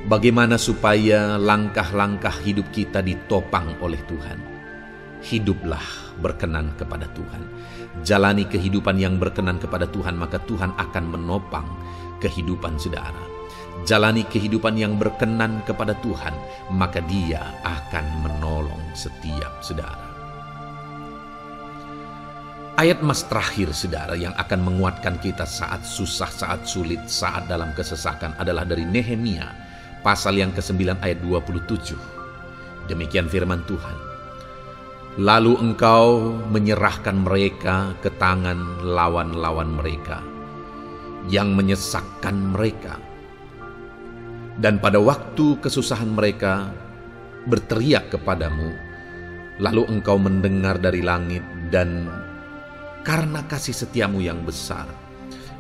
Bagaimana supaya langkah-langkah hidup kita ditopang oleh Tuhan? Hiduplah berkenan kepada Tuhan. Jalani kehidupan yang berkenan kepada Tuhan, maka Tuhan akan menopang kehidupan saudara. Jalani kehidupan yang berkenan kepada Tuhan, maka Dia akan menolong setiap saudara. Ayat mas terakhir saudara yang akan menguatkan kita saat susah, saat sulit, saat dalam kesesakan adalah dari Nehemia pasal yang ke-9 ayat 27. Demikian firman Tuhan. Lalu engkau menyerahkan mereka ke tangan lawan-lawan mereka yang menyesakkan mereka. Dan pada waktu kesusahan mereka berteriak kepadamu, lalu engkau mendengar dari langit dan karena kasih setiamu yang besar,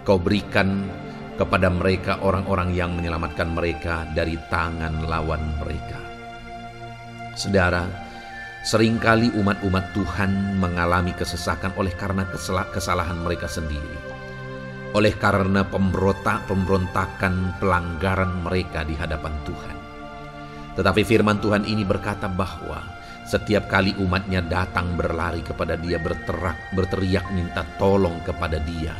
kau berikan kepada mereka orang-orang yang menyelamatkan mereka dari tangan lawan mereka. Saudara, seringkali umat-umat Tuhan mengalami kesesakan oleh karena kesalahan mereka sendiri. Oleh karena pemberontakan, pelanggaran mereka di hadapan Tuhan. Tetapi firman Tuhan ini berkata bahwa setiap kali umatnya datang berlari kepada Dia, berteriak minta tolong kepada Dia,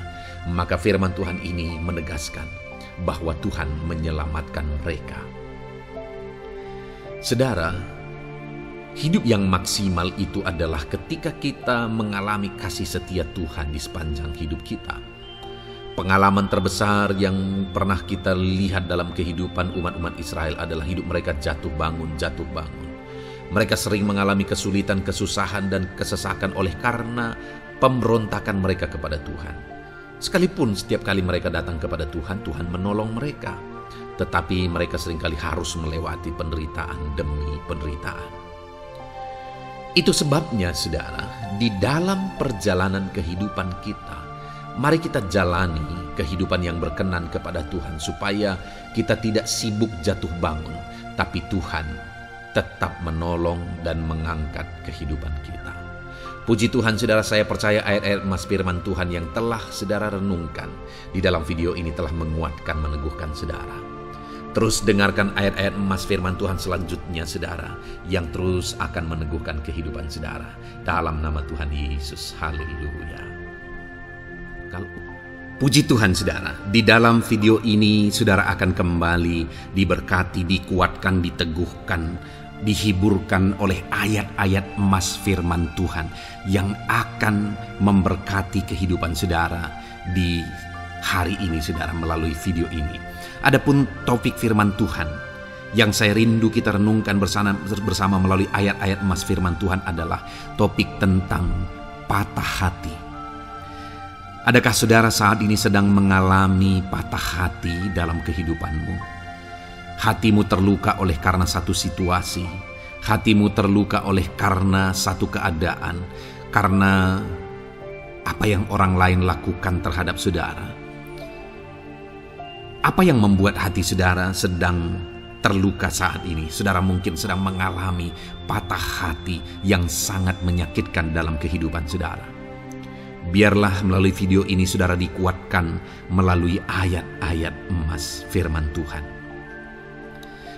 maka firman Tuhan ini menegaskan bahwa Tuhan menyelamatkan mereka. Saudara, hidup yang maksimal itu adalah ketika kita mengalami kasih setia Tuhan di sepanjang hidup kita. Pengalaman terbesar yang pernah kita lihat dalam kehidupan umat-umat Israel adalah hidup mereka jatuh bangun. Mereka sering mengalami kesulitan, kesusahan, dan kesesakan oleh karena pemberontakan mereka kepada Tuhan. Sekalipun setiap kali mereka datang kepada Tuhan, Tuhan menolong mereka. Tetapi mereka seringkali harus melewati penderitaan demi penderitaan. Itu sebabnya saudara, di dalam perjalanan kehidupan kita, mari kita jalani kehidupan yang berkenan kepada Tuhan supaya kita tidak sibuk jatuh bangun, tapi Tuhan tetap menolong dan mengangkat kehidupan kita. Puji Tuhan saudara, saya percaya ayat-ayat emas firman Tuhan yang telah saudara renungkan di dalam video ini telah menguatkan, meneguhkan saudara. Terus dengarkan ayat-ayat emas firman Tuhan selanjutnya saudara, yang terus akan meneguhkan kehidupan saudara. Dalam nama Tuhan Yesus, haleluya. Puji Tuhan saudara, di dalam video ini saudara akan kembali diberkati, dikuatkan, diteguhkan, dihiburkan oleh ayat-ayat emas firman Tuhan yang akan memberkati kehidupan saudara di hari ini saudara melalui video ini. Adapun topik firman Tuhan yang saya rindu kita renungkan bersama melalui ayat-ayat emas firman Tuhan adalah topik tentang patah hati. Adakah saudara saat ini sedang mengalami patah hati dalam kehidupanmu? Hatimu terluka oleh karena satu situasi, hatimu terluka oleh karena satu keadaan, karena apa yang orang lain lakukan terhadap saudara. Apa yang membuat hati saudara sedang terluka saat ini? Saudara mungkin sedang mengalami patah hati yang sangat menyakitkan dalam kehidupan saudara. Biarlah melalui video ini saudara dikuatkan melalui ayat-ayat emas firman Tuhan.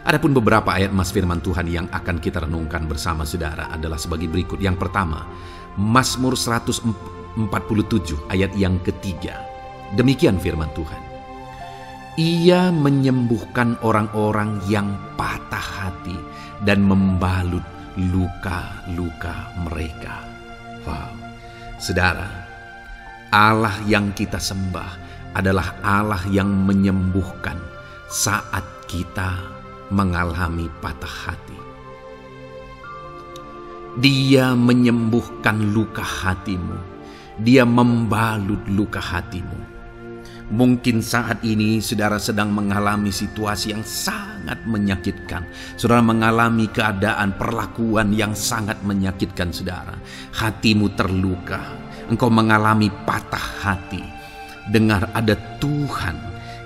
Adapun beberapa ayat emas firman Tuhan yang akan kita renungkan bersama saudara adalah sebagai berikut. Yang pertama, Mazmur 147 ayat yang ketiga. Demikian firman Tuhan. Ia menyembuhkan orang-orang yang patah hati dan membalut luka-luka mereka. Wow, saudara, Allah yang kita sembah adalah Allah yang menyembuhkan saat kita mengalami patah hati. Dia menyembuhkan luka hatimu. Dia membalut luka hatimu. Mungkin saat ini saudara sedang mengalami situasi yang sangat menyakitkan. Saudara mengalami keadaan perlakuan yang sangat menyakitkan saudara. Hatimu terluka. Engkau mengalami patah hati. Dengar, ada Tuhan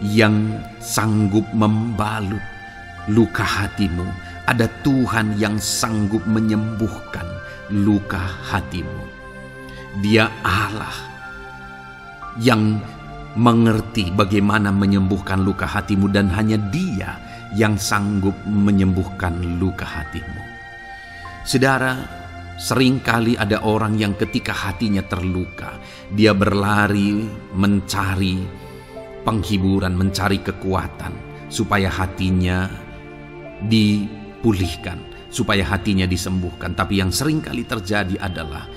yang sanggup membalut luka hatimu. Ada Tuhan yang sanggup menyembuhkan luka hatimu. Dia Allah yang mengerti bagaimana menyembuhkan luka hatimu, dan hanya Dia yang sanggup menyembuhkan luka hatimu. Saudara, seringkali ada orang yang ketika hatinya terluka, dia berlari mencari penghiburan, mencari kekuatan supaya hatinya dipulihkan, supaya hatinya disembuhkan. Tapi yang seringkali terjadi adalah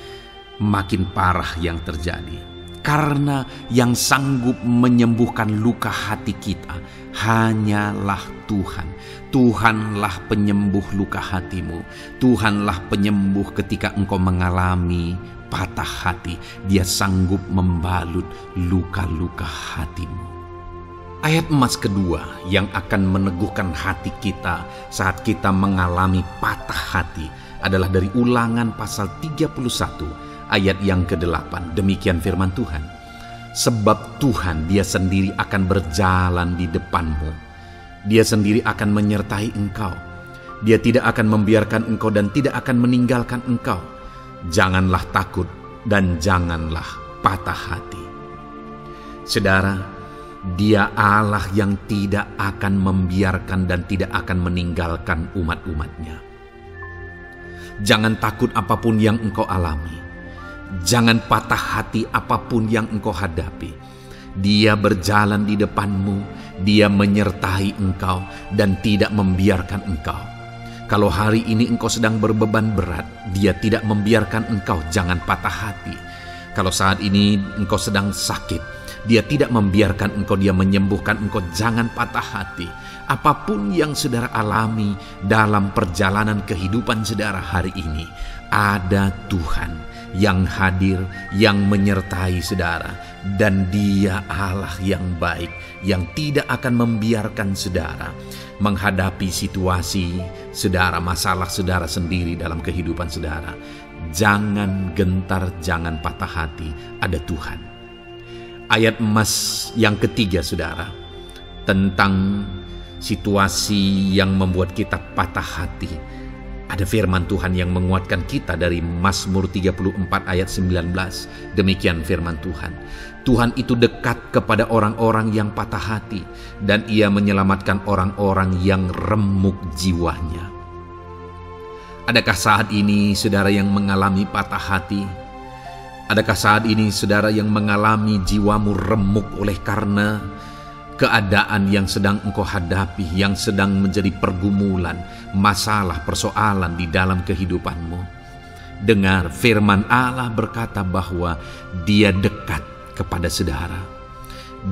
makin parah yang terjadi. Karena yang sanggup menyembuhkan luka hati kita hanyalah Tuhan. Tuhanlah penyembuh luka hatimu. Tuhanlah penyembuh ketika engkau mengalami patah hati. Dia sanggup membalut luka-luka hatimu. Ayat emas kedua yang akan meneguhkan hati kita saat kita mengalami patah hati adalah dari Ulangan pasal 31 ayat yang ke-8. Demikian firman Tuhan. Sebab Tuhan Dia sendiri akan berjalan di depanmu. Dia sendiri akan menyertai engkau. Dia tidak akan membiarkan engkau dan tidak akan meninggalkan engkau. Janganlah takut dan janganlah patah hati. Saudara, Dia Allah yang tidak akan membiarkan dan tidak akan meninggalkan umat-umatnya. Jangan takut apapun yang engkau alami. Jangan patah hati apapun yang engkau hadapi. Dia berjalan di depanmu, Dia menyertai engkau dan tidak membiarkan engkau. Kalau hari ini engkau sedang berbeban berat, Dia tidak membiarkan engkau, jangan patah hati. Kalau saat ini engkau sedang sakit, Dia tidak membiarkan engkau, Dia menyembuhkan engkau, jangan patah hati. Apapun yang saudara alami dalam perjalanan kehidupan saudara hari ini, ada Tuhan yang hadir, yang menyertai saudara, dan Dia Allah yang baik, yang tidak akan membiarkan saudara menghadapi situasi saudara, masalah saudara sendiri dalam kehidupan saudara. Jangan gentar, jangan patah hati, ada Tuhan. Ayat emas yang ketiga saudara, tentang situasi yang membuat kita patah hati. Ada firman Tuhan yang menguatkan kita dari Mazmur 34 ayat 19. Demikian firman Tuhan. Tuhan itu dekat kepada orang-orang yang patah hati, dan Ia menyelamatkan orang-orang yang remuk jiwanya. Adakah saat ini saudara yang mengalami patah hati? Adakah saat ini saudara yang mengalami jiwamu remuk oleh karena keadaan yang sedang engkau hadapi, yang sedang menjadi pergumulan, masalah, persoalan di dalam kehidupanmu? Dengar, firman Allah berkata bahwa Dia dekat kepada saudara.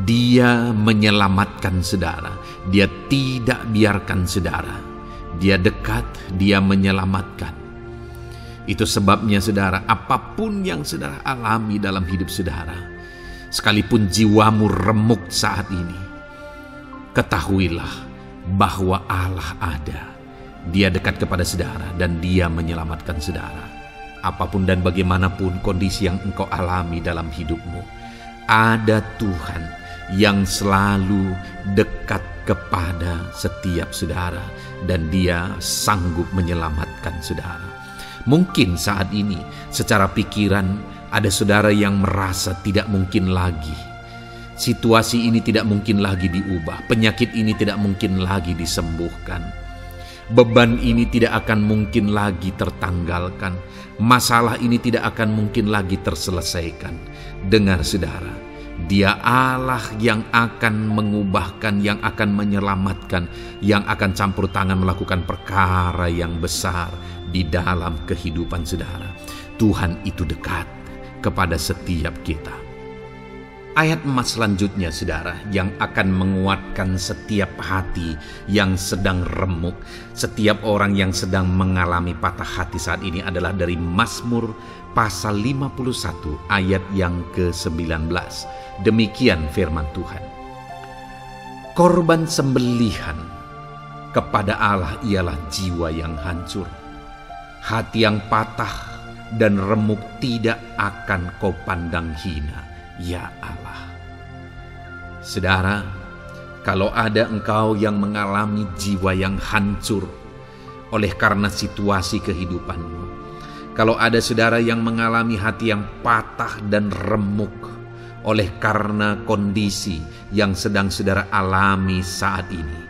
Dia menyelamatkan saudara. Dia tidak biarkan saudara. Dia dekat, Dia menyelamatkan. Itu sebabnya saudara, apapun yang saudara alami dalam hidup saudara, sekalipun jiwamu remuk saat ini, ketahuilah bahwa Allah ada. Dia dekat kepada saudara dan Dia menyelamatkan saudara. Apapun dan bagaimanapun kondisi yang engkau alami dalam hidupmu, ada Tuhan yang selalu dekat kepada setiap saudara dan Dia sanggup menyelamatkan saudara. Mungkin saat ini secara pikiran ada saudara yang merasa tidak mungkin lagi. Situasi ini tidak mungkin lagi diubah. Penyakit ini tidak mungkin lagi disembuhkan. Beban ini tidak akan mungkin lagi tertanggalkan. Masalah ini tidak akan mungkin lagi terselesaikan. Dengar saudara, Dia Allah yang akan mengubahkan, yang akan menyelamatkan, yang akan campur tangan melakukan perkara yang besar di dalam kehidupan saudara. Tuhan itu dekat kepada setiap kita. Ayat emas selanjutnya, saudara, yang akan menguatkan setiap hati yang sedang remuk, setiap orang yang sedang mengalami patah hati saat ini adalah dari Mazmur pasal 51 ayat yang ke-19. Demikian firman Tuhan. Korban sembelihan kepada Allah ialah jiwa yang hancur. Hati yang patah dan remuk tidak akan kau pandang hina, ya Allah. Saudara, kalau ada engkau yang mengalami jiwa yang hancur oleh karena situasi kehidupanmu, kalau ada saudara yang mengalami hati yang patah dan remuk oleh karena kondisi yang sedang saudara alami saat ini,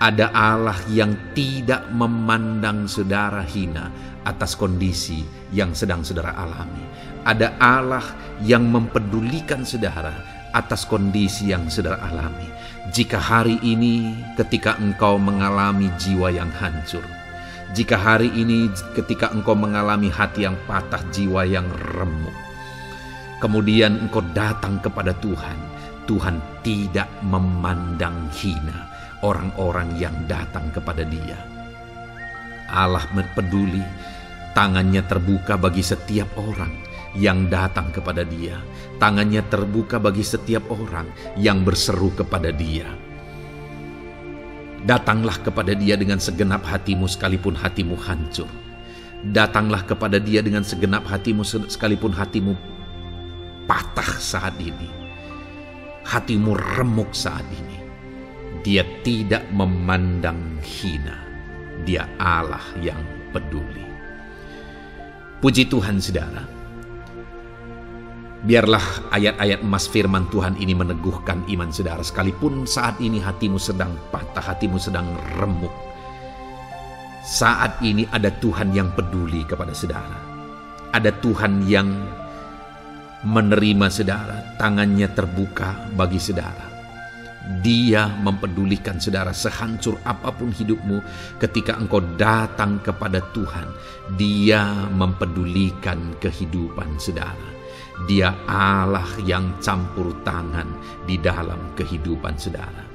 ada Allah yang tidak memandang saudara hina atas kondisi yang sedang saudara alami. Ada Allah yang mempedulikan saudara atas kondisi yang saudara alami. Jika hari ini ketika engkau mengalami jiwa yang hancur, jika hari ini ketika engkau mengalami hati yang patah, jiwa yang remuk, kemudian engkau datang kepada Tuhan, Tuhan tidak memandang hina orang-orang yang datang kepada Dia. Allah peduli, tangannya terbuka bagi setiap orang yang datang kepada Dia. Tangannya terbuka bagi setiap orang yang berseru kepada Dia. Datanglah kepada Dia dengan segenap hatimu sekalipun hatimu hancur. Datanglah kepada Dia dengan segenap hatimu sekalipun hatimu patah saat ini. Hatimu remuk saat ini. Dia tidak memandang hina. Dia Allah yang peduli. Puji Tuhan, saudara. Biarlah ayat-ayat emas firman Tuhan ini meneguhkan iman saudara, sekalipun saat ini hatimu sedang patah, hatimu sedang remuk. Saat ini ada Tuhan yang peduli kepada saudara. Ada Tuhan yang menerima saudara, tangannya terbuka bagi saudara. Dia mempedulikan saudara sehancur apapun hidupmu. Ketika engkau datang kepada Tuhan, Dia mempedulikan kehidupan saudara. Dia Allah yang campur tangan di dalam kehidupan saudara.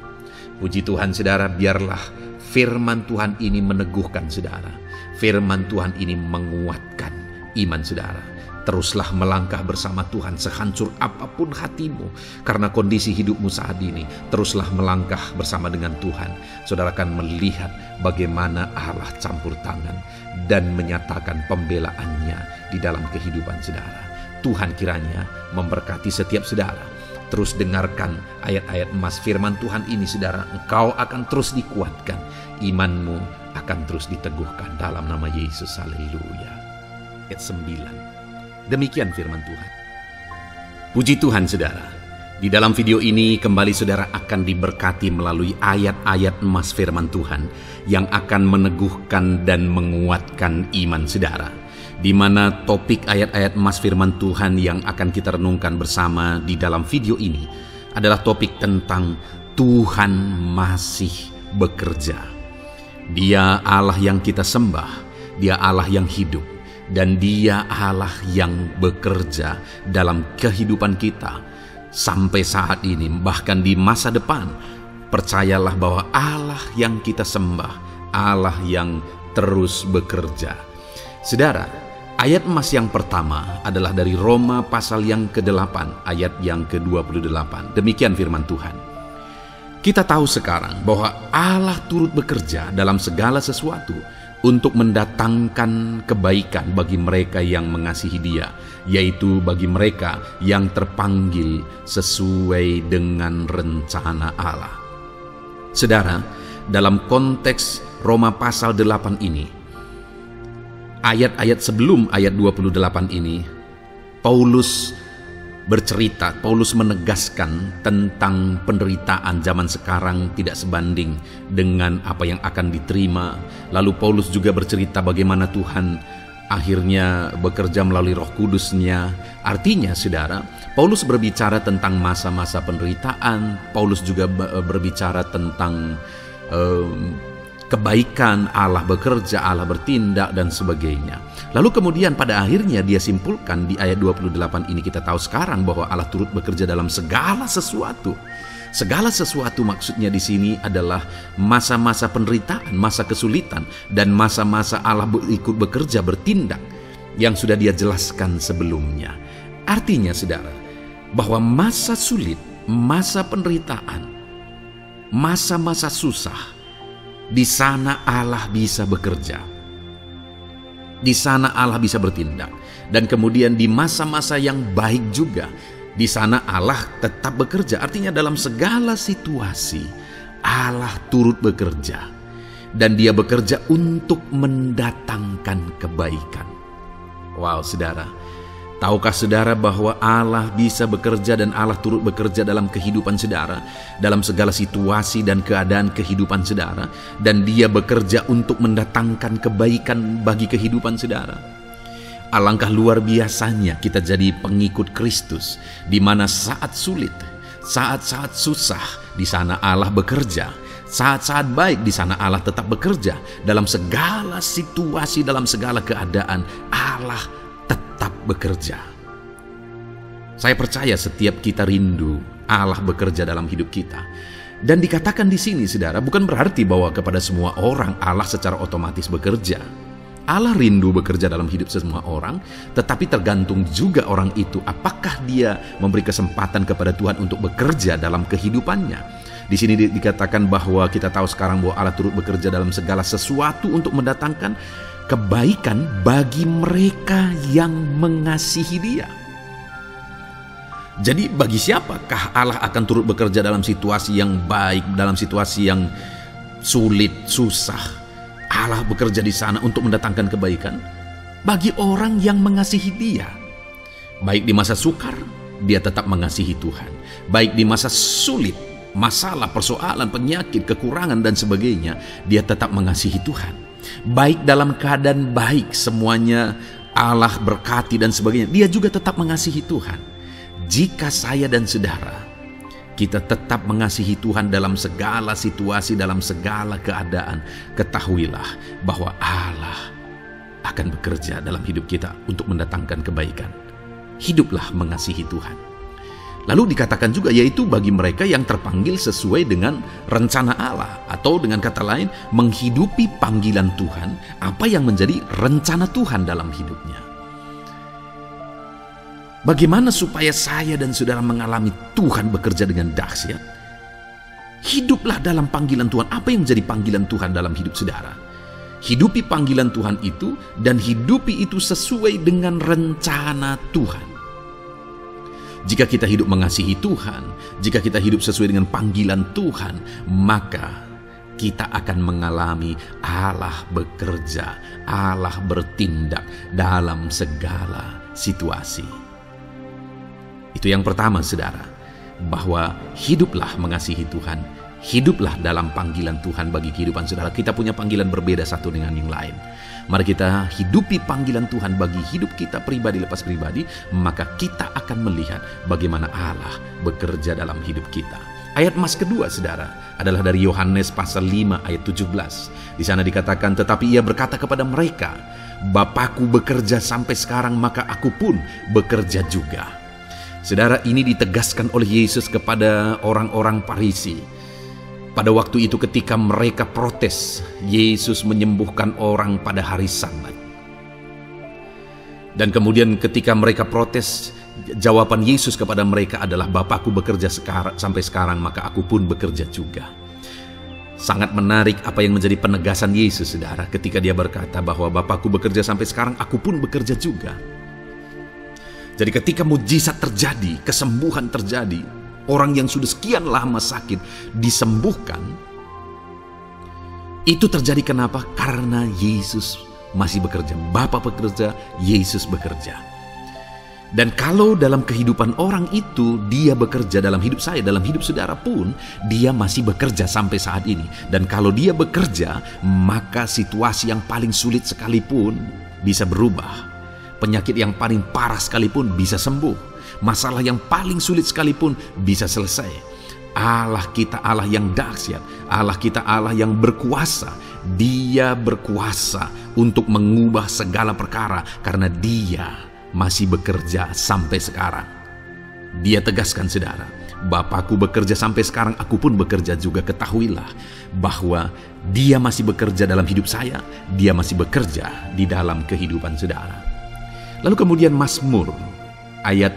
Puji Tuhan, saudara, biarlah firman Tuhan ini meneguhkan saudara. Firman Tuhan ini menguatkan iman saudara. Teruslah melangkah bersama Tuhan sehancur apapun hatimu karena kondisi hidupmu saat ini. Teruslah melangkah bersama dengan Tuhan. Saudara akan melihat bagaimana Allah campur tangan dan menyatakan pembelaannya di dalam kehidupan saudara. Tuhan kiranya memberkati setiap saudara. Terus dengarkan ayat-ayat emas firman Tuhan ini, saudara. Engkau akan terus dikuatkan. Imanmu akan terus diteguhkan dalam nama Yesus. Haleluya. Ayat 9. Demikian firman Tuhan. Puji Tuhan, saudara. Di dalam video ini kembali saudara akan diberkati melalui ayat-ayat emas firman Tuhan yang akan meneguhkan dan menguatkan iman saudara. Di mana topik ayat-ayat emas firman Tuhan yang akan kita renungkan bersama di dalam video ini adalah topik tentang Tuhan masih bekerja. Dia Allah yang kita sembah, Dia Allah yang hidup, dan Dia Allah yang bekerja dalam kehidupan kita sampai saat ini, bahkan di masa depan. Percayalah bahwa Allah yang kita sembah, Allah yang terus bekerja. Saudara, ayat emas yang pertama adalah dari Roma pasal yang ke-8 ayat yang ke-28. Demikian firman Tuhan. Kita tahu sekarang bahwa Allah turut bekerja dalam segala sesuatu untuk mendatangkan kebaikan bagi mereka yang mengasihi Dia, yaitu bagi mereka yang terpanggil sesuai dengan rencana Allah. Saudara, dalam konteks Roma pasal 8 ini, ayat-ayat sebelum ayat 28 ini, Paulus menegaskan tentang penderitaan zaman sekarang tidak sebanding dengan apa yang akan diterima. Lalu Paulus juga bercerita bagaimana Tuhan akhirnya bekerja melalui Roh Kudus-Nya. Artinya, saudara, Paulus berbicara tentang masa-masa penderitaan. Paulus juga berbicara tentang kebaikan, Allah bekerja, Allah bertindak, dan sebagainya. Lalu kemudian pada akhirnya dia simpulkan di ayat 28 ini, kita tahu sekarang bahwa Allah turut bekerja dalam segala sesuatu. Segala sesuatu maksudnya di sini adalah masa-masa penderitaan, masa kesulitan, dan masa-masa Allah ikut bekerja, bertindak, yang sudah dia jelaskan sebelumnya. Artinya saudara, bahwa masa sulit, masa penderitaan, masa-masa susah, di sana Allah bisa bekerja. Di sana Allah bisa bertindak. Dan kemudian di masa-masa yang baik juga, di sana Allah tetap bekerja. Artinya dalam segala situasi Allah turut bekerja. Dan dia bekerja untuk mendatangkan kebaikan. Wow saudara, tahukah saudara bahwa Allah bisa bekerja dan Allah turut bekerja dalam kehidupan saudara, dalam segala situasi dan keadaan kehidupan saudara, dan dia bekerja untuk mendatangkan kebaikan bagi kehidupan saudara. Alangkah luar biasanya kita jadi pengikut Kristus, di mana saat sulit, saat-saat susah, di sana Allah bekerja. Saat-saat baik, di sana Allah tetap bekerja. Dalam segala situasi, dalam segala keadaan, Allah tetap bekerja. Saya percaya setiap kita rindu Allah bekerja dalam hidup kita. Dan dikatakan di sini, saudara, bukan berarti bahwa kepada semua orang Allah secara otomatis bekerja. Allah rindu bekerja dalam hidup semua orang, tetapi tergantung juga orang itu apakah dia memberi kesempatan kepada Tuhan untuk bekerja dalam kehidupannya. Di sini dikatakan bahwa kita tahu sekarang bahwa Allah turut bekerja dalam segala sesuatu untuk mendatangkan kebaikan bagi mereka yang mengasihi Dia. Jadi bagi siapakah Allah akan turut bekerja dalam situasi yang baik, dalam situasi yang sulit, susah? Allah bekerja di sana untuk mendatangkan kebaikan bagi orang yang mengasihi Dia. Baik di masa sukar, dia tetap mengasihi Tuhan. Baik di masa sulit, masalah, persoalan, penyakit, kekurangan, dan sebagainya, dia tetap mengasihi Tuhan. Baik dalam keadaan baik, semuanya Allah berkati dan sebagainya, dia juga tetap mengasihi Tuhan. Jika saya dan saudara, kita tetap mengasihi Tuhan dalam segala situasi, dalam segala keadaan, ketahuilah bahwa Allah akan bekerja dalam hidup kita untuk mendatangkan kebaikan. Hiduplah mengasihi Tuhan. Lalu dikatakan juga, yaitu bagi mereka yang terpanggil sesuai dengan rencana Allah, atau dengan kata lain, menghidupi panggilan Tuhan, apa yang menjadi rencana Tuhan dalam hidupnya. Bagaimana supaya saya dan saudara mengalami Tuhan bekerja dengan dahsyat? Hiduplah dalam panggilan Tuhan. Apa yang menjadi panggilan Tuhan dalam hidup saudara? Hidupi panggilan Tuhan itu, dan hidupi itu sesuai dengan rencana Tuhan. Jika kita hidup mengasihi Tuhan, jika kita hidup sesuai dengan panggilan Tuhan, maka kita akan mengalami Allah bekerja, Allah bertindak dalam segala situasi. Itu yang pertama, saudara, bahwa hiduplah mengasihi Tuhan, hiduplah dalam panggilan Tuhan bagi kehidupan saudara. Kita punya panggilan berbeda satu dengan yang lain. Mari kita hidupi panggilan Tuhan bagi hidup kita pribadi lepas pribadi, maka kita akan melihat bagaimana Allah bekerja dalam hidup kita. Ayat emas kedua, saudara, adalah dari Yohanes pasal 5 ayat 17. Di sana dikatakan, tetapi ia berkata kepada mereka, Bapakku bekerja sampai sekarang, maka aku pun bekerja juga. Saudara, ini ditegaskan oleh Yesus kepada orang-orang Farisi. Pada waktu itu ketika mereka protes, Yesus menyembuhkan orang pada hari Sabat. Dan kemudian ketika mereka protes, jawaban Yesus kepada mereka adalah, Bapakku bekerja sampai sekarang, maka aku pun bekerja juga. Sangat menarik apa yang menjadi penegasan Yesus, saudara, ketika dia berkata bahwa Bapakku bekerja sampai sekarang, aku pun bekerja juga. Jadi ketika mujizat terjadi, kesembuhan terjadi, orang yang sudah sekian lama sakit disembuhkan, itu terjadi kenapa? Karena Yesus masih bekerja. Bapa bekerja, Yesus bekerja. Dan kalau dalam kehidupan orang itu, dia bekerja dalam hidup saya, dalam hidup saudara pun, dia masih bekerja sampai saat ini. Dan kalau dia bekerja, maka situasi yang paling sulit sekalipun bisa berubah. Penyakit yang paling parah sekalipun bisa sembuh. Masalah yang paling sulit sekalipun bisa selesai. Allah kita Allah yang dahsyat, Allah kita Allah yang berkuasa. Dia berkuasa untuk mengubah segala perkara karena Dia masih bekerja sampai sekarang. Dia tegaskan, saudara, Bapakku bekerja sampai sekarang, aku pun bekerja juga. Ketahuilah bahwa Dia masih bekerja dalam hidup saya, Dia masih bekerja di dalam kehidupan saudara. Lalu kemudian Mazmur ayat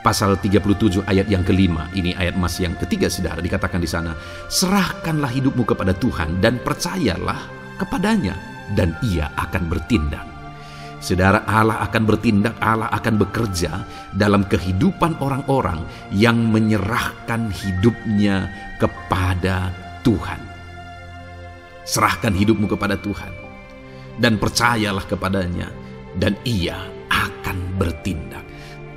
pasal 37 ayat yang kelima, ini ayat Mas yang ketiga, saudara, dikatakan di sana, serahkanlah hidupmu kepada Tuhan dan percayalah kepadanya, dan Ia akan bertindak. Saudara, Allah akan bertindak, Allah akan bekerja dalam kehidupan orang-orang yang menyerahkan hidupnya kepada Tuhan. Serahkan hidupmu kepada Tuhan dan percayalah kepadanya, dan Ia akan bertindak.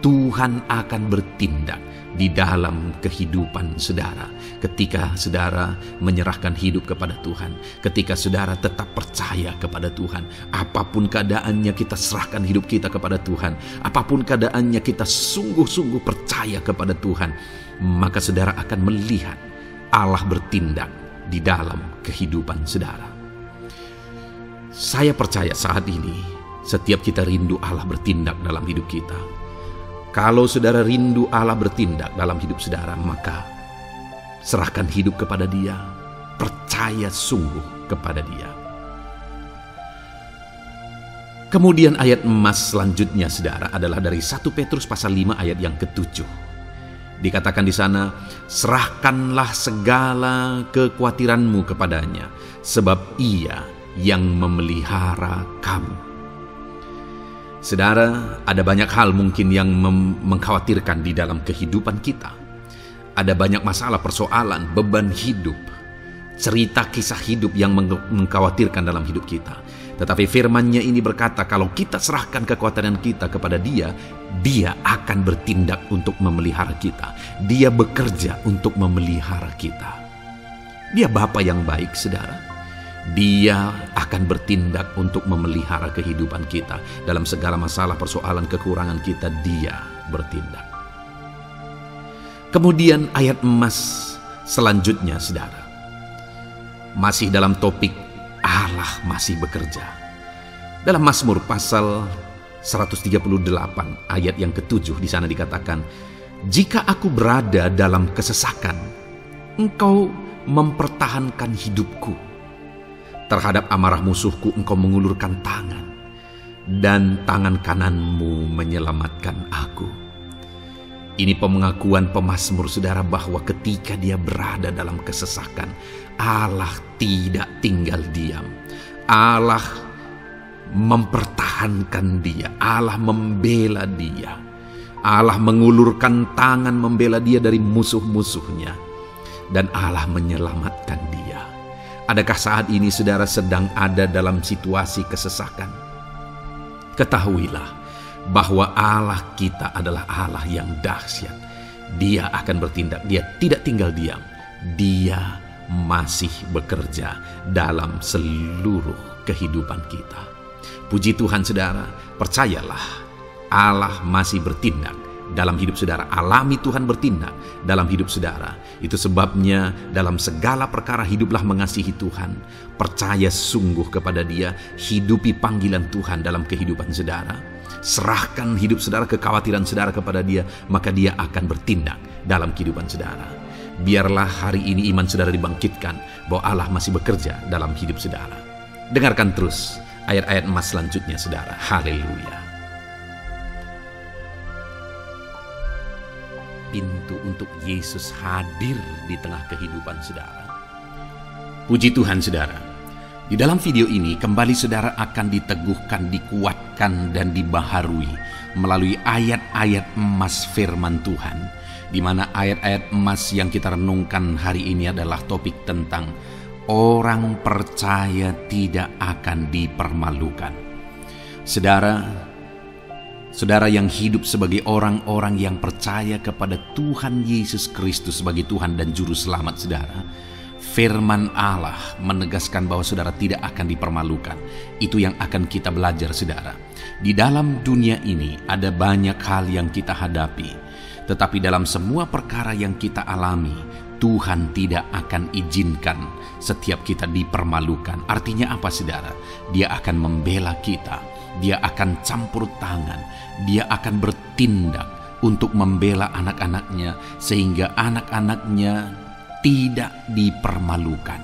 Tuhan akan bertindak di dalam kehidupan saudara ketika saudara menyerahkan hidup kepada Tuhan, ketika saudara tetap percaya kepada Tuhan. Apapun keadaannya, kita serahkan hidup kita kepada Tuhan. Apapun keadaannya, kita sungguh-sungguh percaya kepada Tuhan, maka saudara akan melihat Allah bertindak di dalam kehidupan saudara. Saya percaya saat ini setiap kita rindu Allah bertindak dalam hidup kita. Kalau saudara rindu Allah bertindak dalam hidup saudara, maka serahkan hidup kepada Dia, percaya sungguh kepada Dia. Kemudian ayat emas selanjutnya, saudara, adalah dari 1 Petrus pasal 5 ayat yang ke-7. Dikatakan di sana, serahkanlah segala kekhawatiranmu kepadanya, sebab Ia yang memelihara kamu. Saudara, ada banyak hal mungkin yang mengkhawatirkan di dalam kehidupan kita. Ada banyak masalah, persoalan, beban hidup, cerita kisah hidup yang mengkhawatirkan dalam hidup kita. Tetapi firman-Nya ini berkata, kalau kita serahkan kekhawatiran kita kepada Dia, Dia akan bertindak untuk memelihara kita. Dia bekerja untuk memelihara kita. Dia Bapa yang baik, saudara. Dia akan bertindak untuk memelihara kehidupan kita. Dalam segala masalah, persoalan, kekurangan kita, Dia bertindak. Kemudian ayat emas selanjutnya, saudara, masih dalam topik Allah masih bekerja. Dalam Mazmur pasal 138 ayat yang ke-7, di sana dikatakan, jika aku berada dalam kesesakan, Engkau mempertahankan hidupku. Terhadap amarah musuhku Engkau mengulurkan tangan, dan tangan kananmu menyelamatkan aku. Ini pengakuan pemazmur, saudara, bahwa ketika dia berada dalam kesesakan, Allah tidak tinggal diam. Allah mempertahankan dia, Allah membela dia, Allah mengulurkan tangan membela dia dari musuh-musuhnya, dan Allah menyelamatkan dia. Adakah saat ini saudara sedang ada dalam situasi kesesakan? Ketahuilah bahwa Allah kita adalah Allah yang dahsyat. Dia akan bertindak, Dia tidak tinggal diam. Dia masih bekerja dalam seluruh kehidupan kita. Puji Tuhan, saudara, percayalah Allah masih bertindak dalam hidup saudara. Alami Tuhan bertindak dalam hidup saudara. Itu sebabnya dalam segala perkara hiduplah mengasihi Tuhan, percaya sungguh kepada Dia, hidupi panggilan Tuhan dalam kehidupan saudara. Serahkan hidup saudara, kekhawatiran saudara kepada Dia, maka Dia akan bertindak dalam kehidupan saudara. Biarlah hari ini iman saudara dibangkitkan bahwa Allah masih bekerja dalam hidup saudara. Dengarkan terus ayat-ayat emas selanjutnya, saudara. Haleluya. Pintu untuk Yesus hadir di tengah kehidupan saudara. Puji Tuhan, saudara. Di dalam video ini kembali saudara akan diteguhkan, dikuatkan, dan dibaharui melalui ayat-ayat emas firman Tuhan, di mana ayat-ayat emas yang kita renungkan hari ini adalah topik tentang orang percaya tidak akan dipermalukan. Saudara yang hidup sebagai orang-orang yang percaya kepada Tuhan Yesus Kristus sebagai Tuhan dan Juru Selamat saudara, firman Allah menegaskan bahwa saudara tidak akan dipermalukan. Itu yang akan kita belajar, saudara. Di dalam dunia ini ada banyak hal yang kita hadapi, tetapi dalam semua perkara yang kita alami, Tuhan tidak akan izinkan setiap kita dipermalukan. Artinya apa, saudara? Dia akan membela kita, dia akan campur tangan, dia akan bertindak untuk membela anak-anaknya sehingga anak-anaknya tidak dipermalukan.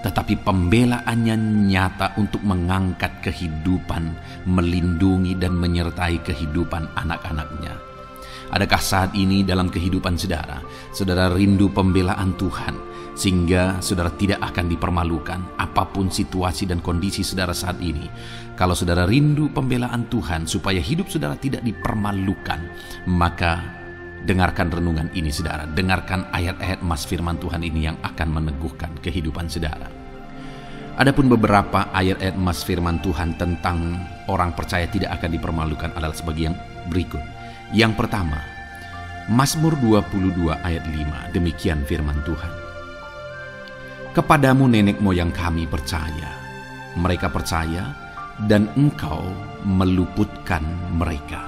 Tetapi pembelaannya nyata untuk mengangkat kehidupan, melindungi dan menyertai kehidupan anak-anaknya. Adakah saat ini dalam kehidupan saudara, saudara rindu pembelaan Tuhan sehingga saudara tidak akan dipermalukan apapun situasi dan kondisi saudara saat ini? Kalau saudara rindu pembelaan Tuhan supaya hidup saudara tidak dipermalukan, maka dengarkan renungan ini, saudara. Dengarkan ayat-ayat emas firman Tuhan ini yang akan meneguhkan kehidupan saudara. Adapun beberapa ayat-ayat emas firman Tuhan tentang orang percaya tidak akan dipermalukan adalah sebagai yang berikut. Yang pertama, Mazmur 22 ayat 5, demikian firman Tuhan. Kepadamu nenek moyang kami percaya, mereka percaya dan engkau meluputkan mereka.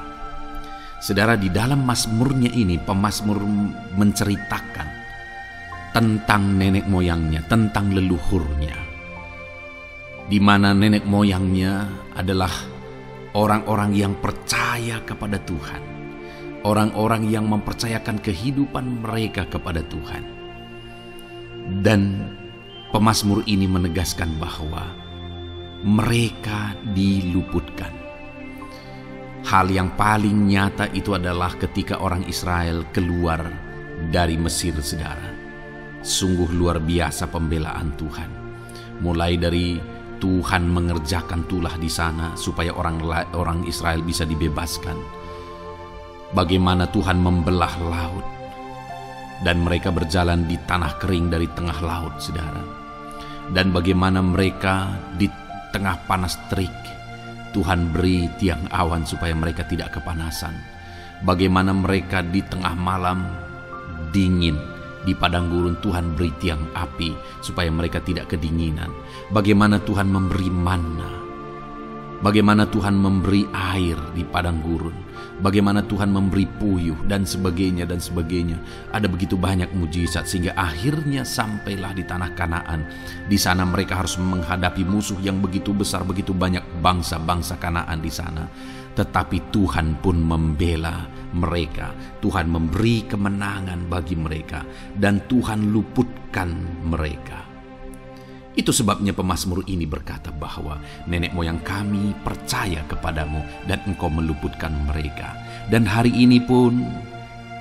Saudara, di dalam mazmurnya ini, pemazmur menceritakan tentang nenek moyangnya, tentang leluhurnya, di mana nenek moyangnya adalah orang-orang yang percaya kepada Tuhan, orang-orang yang mempercayakan kehidupan mereka kepada Tuhan. Dan pemazmur ini menegaskan bahwa mereka diluputkan. Hal yang paling nyata itu adalah ketika orang Israel keluar dari Mesir, saudara. Sungguh luar biasa pembelaan Tuhan. Mulai dari Tuhan mengerjakan tulah di sana supaya orang Israel bisa dibebaskan. Bagaimana Tuhan membelah laut dan mereka berjalan di tanah kering dari tengah laut, saudara. Dan bagaimana mereka di tengah panas terik, Tuhan beri tiang awan supaya mereka tidak kepanasan. Bagaimana mereka di tengah malam dingin, di padang gurun Tuhan beri tiang api supaya mereka tidak kedinginan. Bagaimana Tuhan memberi manna, bagaimana Tuhan memberi air di padang gurun, bagaimana Tuhan memberi puyuh dan sebagainya dan sebagainya. Ada begitu banyak mujizat sehingga akhirnya sampailah di tanah Kanaan. Di sana mereka harus menghadapi musuh yang begitu besar, begitu banyak bangsa-bangsa Kanaan di sana. Tetapi Tuhan pun membela mereka. Tuhan memberi kemenangan bagi mereka dan Tuhan luputkan mereka. Itu sebabnya pemazmur ini berkata bahwa nenek moyang kami percaya kepadamu dan engkau meluputkan mereka. Dan hari ini pun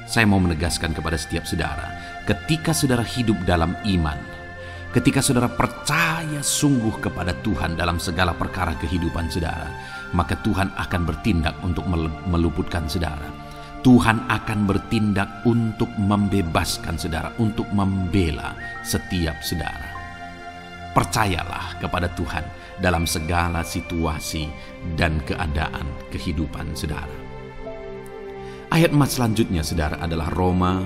saya mau menegaskan kepada setiap saudara, ketika saudara hidup dalam iman, ketika saudara percaya sungguh kepada Tuhan dalam segala perkara kehidupan saudara, maka Tuhan akan bertindak untuk meluputkan saudara. Tuhan akan bertindak untuk membebaskan saudara, untuk membela setiap saudara. Percayalah kepada Tuhan dalam segala situasi dan keadaan kehidupan saudara. Ayat emas selanjutnya, saudara, adalah Roma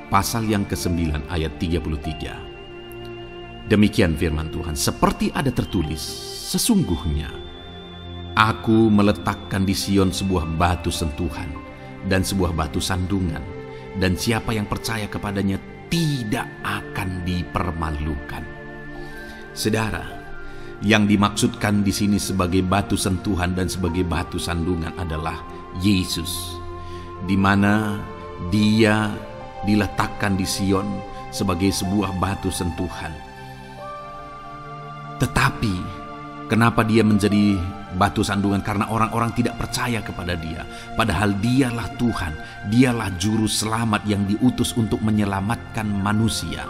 pasal yang ke-9 ayat 33. Demikian firman Tuhan, seperti ada tertulis, sesungguhnya aku meletakkan di Sion sebuah batu sentuhan dan sebuah batu sandungan, dan siapa yang percaya kepadanya tidak akan dipermalukan. Saudara, yang dimaksudkan di sini sebagai batu sentuhan dan sebagai batu sandungan adalah Yesus, di mana Dia diletakkan di Sion sebagai sebuah batu sentuhan. Tetapi kenapa Dia menjadi batu sandungan? Karena orang-orang tidak percaya kepada Dia. Padahal Dialah Tuhan, Dialah juru selamat yang diutus untuk menyelamatkan manusia.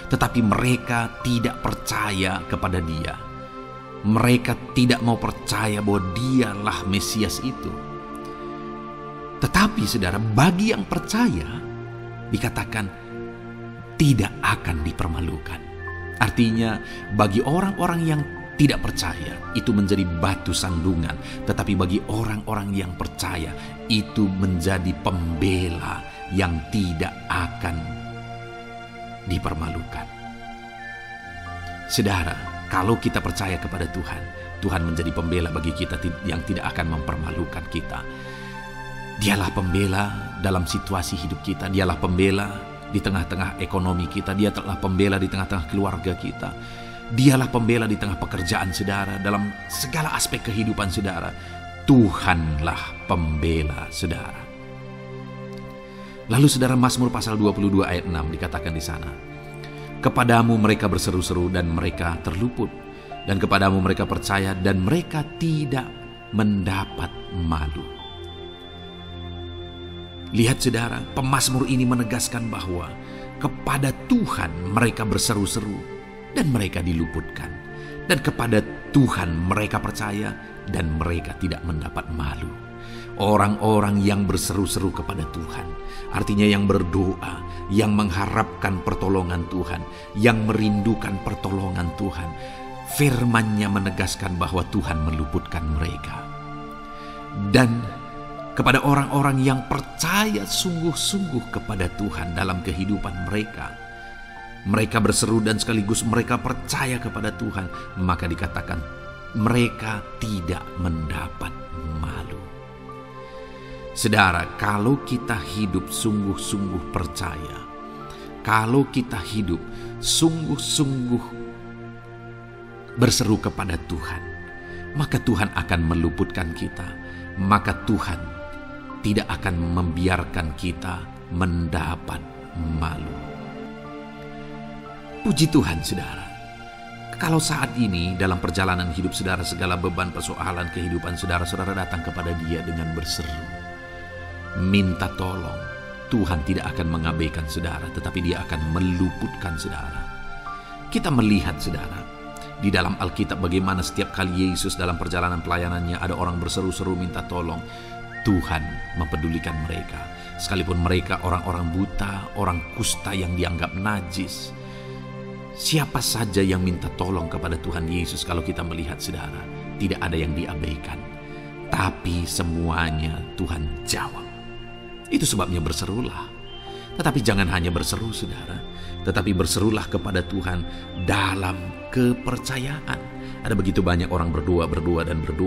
Tetapi mereka tidak percaya kepada Dia. Mereka tidak mau percaya bahwa Dialah Mesias itu. Tetapi saudara, bagi yang percaya dikatakan tidak akan dipermalukan. Artinya bagi orang-orang yang tidak percaya itu menjadi batu sandungan, tetapi bagi orang-orang yang percaya itu menjadi pembela yang tidak akan dipermalukan. Saudara, kalau kita percaya kepada Tuhan, Tuhan menjadi pembela bagi kita yang tidak akan mempermalukan kita. Dialah pembela dalam situasi hidup kita, Dialah pembela di tengah-tengah ekonomi kita. Dia telah pembela di tengah-tengah keluarga kita. Dialah pembela di tengah pekerjaan saudara, dalam segala aspek kehidupan saudara. Tuhanlah pembela saudara. Lalu saudara, Mazmur pasal 22 ayat 6 dikatakan di sana, kepadamu mereka berseru-seru dan mereka terluput, dan kepadamu mereka percaya dan mereka tidak mendapat malu. Lihat saudara, pemazmur ini menegaskan bahwa kepada Tuhan mereka berseru-seru dan mereka diluputkan, dan kepada Tuhan mereka percaya dan mereka tidak mendapat malu. Orang-orang yang berseru-seru kepada Tuhan, artinya yang berdoa, yang mengharapkan pertolongan Tuhan, yang merindukan pertolongan Tuhan, firman-Nya menegaskan bahwa Tuhan meluputkan mereka. Dan kepada orang-orang yang percaya sungguh-sungguh kepada Tuhan dalam kehidupan mereka, mereka berseru dan sekaligus mereka percaya kepada Tuhan, maka dikatakan mereka tidak mendapat malu. Saudara, kalau kita hidup sungguh-sungguh percaya, kalau kita hidup sungguh-sungguh berseru kepada Tuhan, maka Tuhan akan meluputkan kita, maka Tuhan tidak akan membiarkan kita mendapat malu. Puji Tuhan saudara. Kalau saat ini dalam perjalanan hidup saudara, segala beban persoalan kehidupan saudara datang kepada Dia dengan berseru, minta tolong, Tuhan tidak akan mengabaikan saudara, tetapi Dia akan meluputkan saudara. Kita melihat saudara, di dalam Alkitab bagaimana setiap kali Yesus dalam perjalanan pelayanannya ada orang berseru-seru minta tolong, Tuhan mempedulikan mereka. Sekalipun mereka orang-orang buta, orang kusta yang dianggap najis. Siapa saja yang minta tolong kepada Tuhan Yesus, kalau kita melihat saudara, tidak ada yang diabaikan. Tapi semuanya Tuhan jawab. Itu sebabnya berserulah. Tetapi jangan hanya berseru saudara, tetapi berserulah kepada Tuhan dalam kepercayaan. Ada begitu banyak orang berdoa,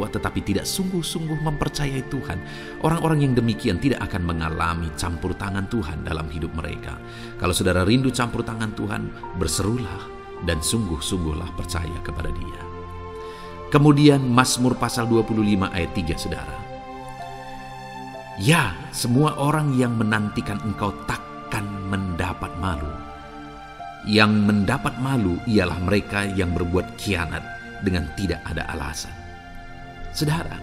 tetapi tidak sungguh-sungguh mempercayai Tuhan. Orang-orang yang demikian tidak akan mengalami campur tangan Tuhan dalam hidup mereka. Kalau saudara rindu campur tangan Tuhan, berserulah dan sungguh-sungguhlah percaya kepada Dia. Kemudian Mazmur pasal 25 ayat 3 saudara. Ya, semua orang yang menantikan Engkau takkan mendapat malu. Yang mendapat malu ialah mereka yang berbuat khianat dengan tidak ada alasan. Saudara,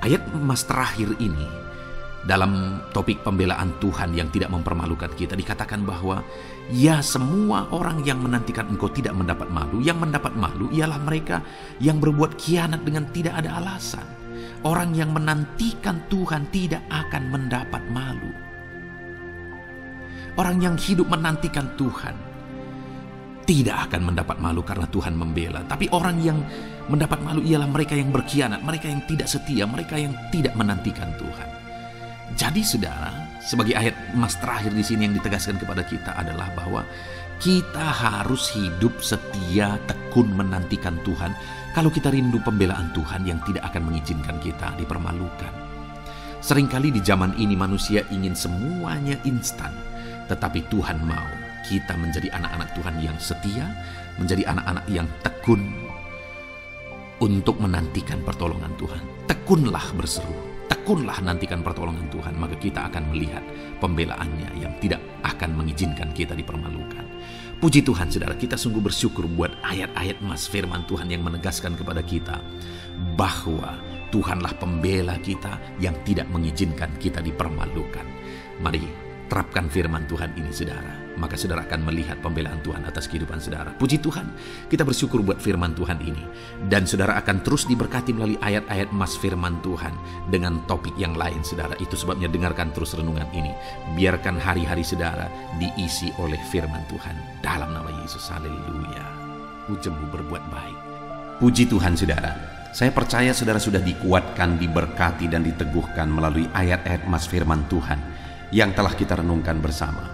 ayat emas terakhir ini dalam topik pembelaan Tuhan yang tidak mempermalukan kita, dikatakan bahwa ya, semua orang yang menantikan Engkau tidak mendapat malu. Yang mendapat malu ialah mereka yang berbuat khianat dengan tidak ada alasan. Orang yang menantikan Tuhan tidak akan mendapat malu. Orang yang hidup menantikan Tuhan tidak akan mendapat malu karena Tuhan membela. Tapi orang yang mendapat malu ialah mereka yang berkhianat, mereka yang tidak setia, mereka yang tidak menantikan Tuhan. Jadi saudara, sebagai ayat emas terakhir di sini yang ditegaskan kepada kita adalah bahwa kita harus hidup setia, tekun menantikan Tuhan. Kalau kita rindu pembelaan Tuhan yang tidak akan mengizinkan kita dipermalukan. Seringkali di zaman ini manusia ingin semuanya instan, tetapi Tuhan mau kita menjadi anak-anak Tuhan yang setia, menjadi anak-anak yang tekun untuk menantikan pertolongan Tuhan. Tekunlah berseru, tekunlah nantikan pertolongan Tuhan, maka kita akan melihat pembelaannya yang tidak akan mengizinkan kita dipermalukan. Puji Tuhan saudara, kita sungguh bersyukur buat ayat-ayat emas firman Tuhan yang menegaskan kepada kita bahwa Tuhanlah pembela kita yang tidak mengizinkan kita dipermalukan. Mari terapkan firman Tuhan ini saudara, maka saudara akan melihat pembelaan Tuhan atas kehidupan saudara. Puji Tuhan, kita bersyukur buat firman Tuhan ini. Dan saudara akan terus diberkati melalui ayat-ayat emas firman Tuhan dengan topik yang lain saudara. Itu sebabnya dengarkan terus renungan ini. Biarkan hari-hari saudara diisi oleh firman Tuhan. Dalam nama Yesus, haleluya. Pujimu berbuat baik. Puji Tuhan saudara. Saya percaya saudara sudah dikuatkan, diberkati dan diteguhkan melalui ayat-ayat emas firman Tuhan yang telah kita renungkan bersama.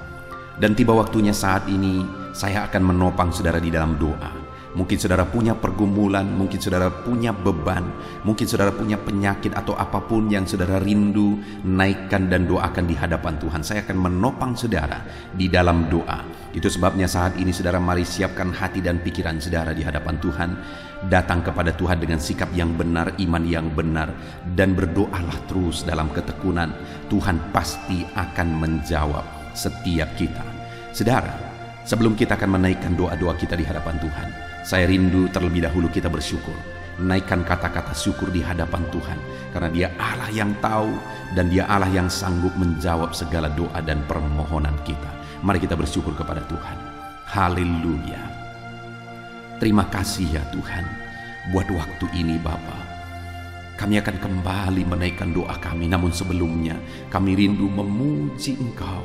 Dan tiba waktunya saat ini saya akan menopang saudara di dalam doa. Mungkin saudara punya pergumulan, mungkin saudara punya beban, mungkin saudara punya penyakit atau apapun yang saudara rindu, naikkan dan doakan di hadapan Tuhan. Saya akan menopang saudara di dalam doa. Itu sebabnya saat ini saudara, mari siapkan hati dan pikiran saudara di hadapan Tuhan. Datang kepada Tuhan dengan sikap yang benar, iman yang benar, dan berdoalah terus dalam ketekunan. Tuhan pasti akan menjawab setiap kita. Saudara, sebelum kita akan menaikkan doa-doa kita di hadapan Tuhan, saya rindu terlebih dahulu kita bersyukur. Naikkan kata-kata syukur di hadapan Tuhan, karena Dia Allah yang tahu dan Dia Allah yang sanggup menjawab segala doa dan permohonan kita. Mari kita bersyukur kepada Tuhan. Haleluya. Terima kasih ya Tuhan buat waktu ini Bapa. Kami akan kembali menaikkan doa kami, namun sebelumnya kami rindu memuji Engkau.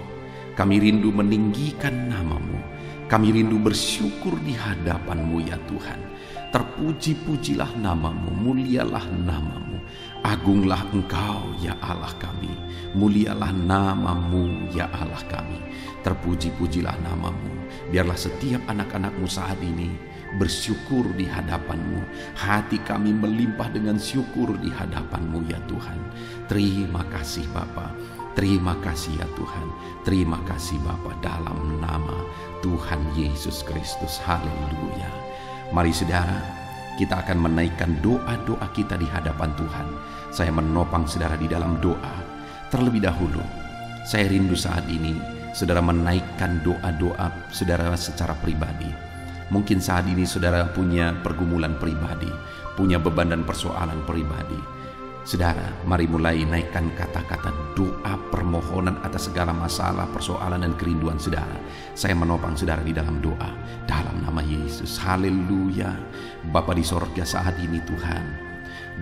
Kami rindu meninggikan nama-Mu. Kami rindu bersyukur di hadapan-Mu ya Tuhan. Terpuji-pujilah nama-Mu, mulialah nama-Mu. Agunglah Engkau ya Allah kami. Mulialah nama-Mu ya Allah kami. Terpuji-pujilah nama-Mu. Biarlah setiap anak-anak-Mu saat ini bersyukur di hadapan-Mu. Hati kami melimpah dengan syukur di hadapan-Mu ya Tuhan. Terima kasih Bapa. Terima kasih ya Tuhan. Terima kasih Bapa, dalam nama Tuhan Yesus Kristus. Haleluya. Mari saudara, kita akan menaikkan doa-doa kita di hadapan Tuhan. Saya menopang saudara di dalam doa. Terlebih dahulu, saya rindu saat ini saudara menaikkan doa-doa saudara secara pribadi. Mungkin saat ini saudara punya pergumulan pribadi, punya beban dan persoalan pribadi. Saudara, mari mulai naikkan kata-kata doa permohonan atas segala masalah, persoalan dan kerinduan saudara. Saya menopang saudara di dalam doa, dalam nama Yesus. Haleluya. Bapa di sorga, saat ini Tuhan,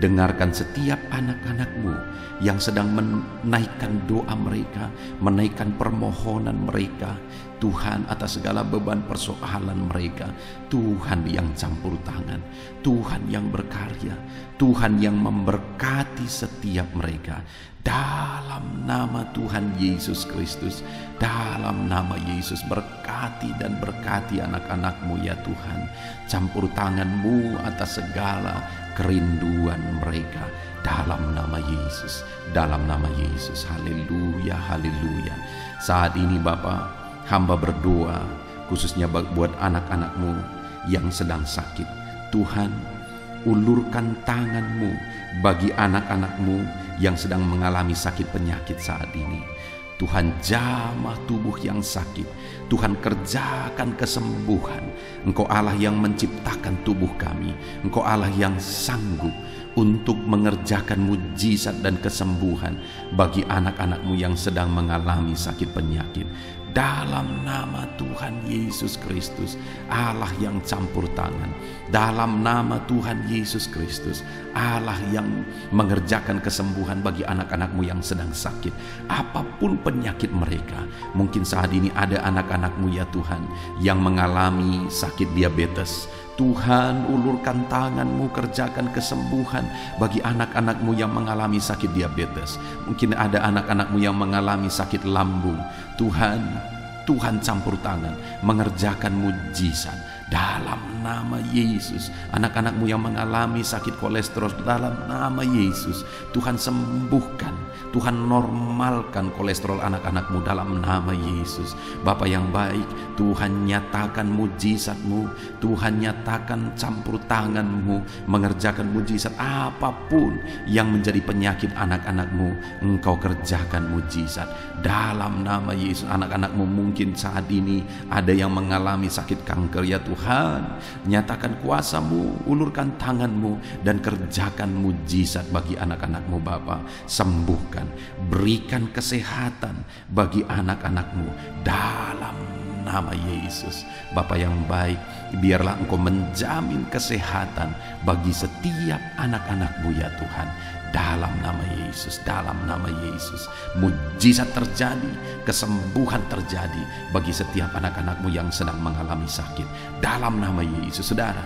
dengarkan setiap anak-anak-Mu yang sedang menaikkan doa mereka, menaikkan permohonan mereka. Tuhan, atas segala beban persoalan mereka, Tuhan yang campur tangan, Tuhan yang berkarya, Tuhan yang memberkati setiap mereka. Dalam nama Tuhan Yesus Kristus, dalam nama Yesus, berkati dan berkati anak-anak-Mu ya Tuhan. Campur tangan-Mu atas segala kerinduan mereka. Dalam nama Yesus, dalam nama Yesus. Haleluya, haleluya. Saat ini Bapa, hamba berdoa khususnya buat anak-anak-Mu yang sedang sakit. Tuhan, ulurkan tangan-Mu bagi anak-anak-Mu yang sedang mengalami sakit penyakit saat ini. Tuhan, jamah tubuh yang sakit. Tuhan, kerjakan kesembuhan. Engkau Allah yang menciptakan tubuh kami. Engkau Allah yang sanggup untuk mengerjakan mujizat dan kesembuhan bagi anak-anak-Mu yang sedang mengalami sakit penyakit. Dalam nama Tuhan Yesus Kristus, Allah yang campur tangan. Dalam nama Tuhan Yesus Kristus, Allah yang mengerjakan kesembuhan bagi anak-anak-Mu yang sedang sakit. Apapun penyakit mereka, mungkin saat ini ada anak-anak-Mu ya Tuhan yang mengalami sakit diabetes. Tuhan, ulurkan tangan-Mu, kerjakan kesembuhan bagi anak-anak-Mu yang mengalami sakit diabetes. Mungkin ada anak-anak-Mu yang mengalami sakit lambung. Tuhan campur tangan, mengerjakan mujizat dalam nama Yesus. Anak-anak-Mu yang mengalami sakit kolesterol, dalam nama Yesus, Tuhan sembuhkan, Tuhan normalkan kolesterol anak-anak-Mu dalam nama Yesus. Bapa yang baik, Tuhan nyatakan mujizat-Mu, Tuhan nyatakan campur tangan-Mu, mengerjakan mujizat. Apapun yang menjadi penyakit anak-anak-Mu, Engkau kerjakan mujizat dalam nama Yesus. Anak-anak-Mu mungkin saat ini ada yang mengalami sakit kanker ya Tuhan, nyatakan kuasa-Mu, ulurkan tangan-Mu dan kerjakan mujizat bagi anak-anak-Mu Bapa. Sembuhkan, berikan kesehatan bagi anak-anak-Mu dalam nama Yesus. Bapa yang baik, biarlah Engkau menjamin kesehatan bagi setiap anak-anak-Mu ya Tuhan. Dalam nama Yesus, dalam nama Yesus, mujizat terjadi, kesembuhan terjadi bagi setiap anak-anak-Mu yang sedang mengalami sakit. Dalam nama Yesus. Saudara,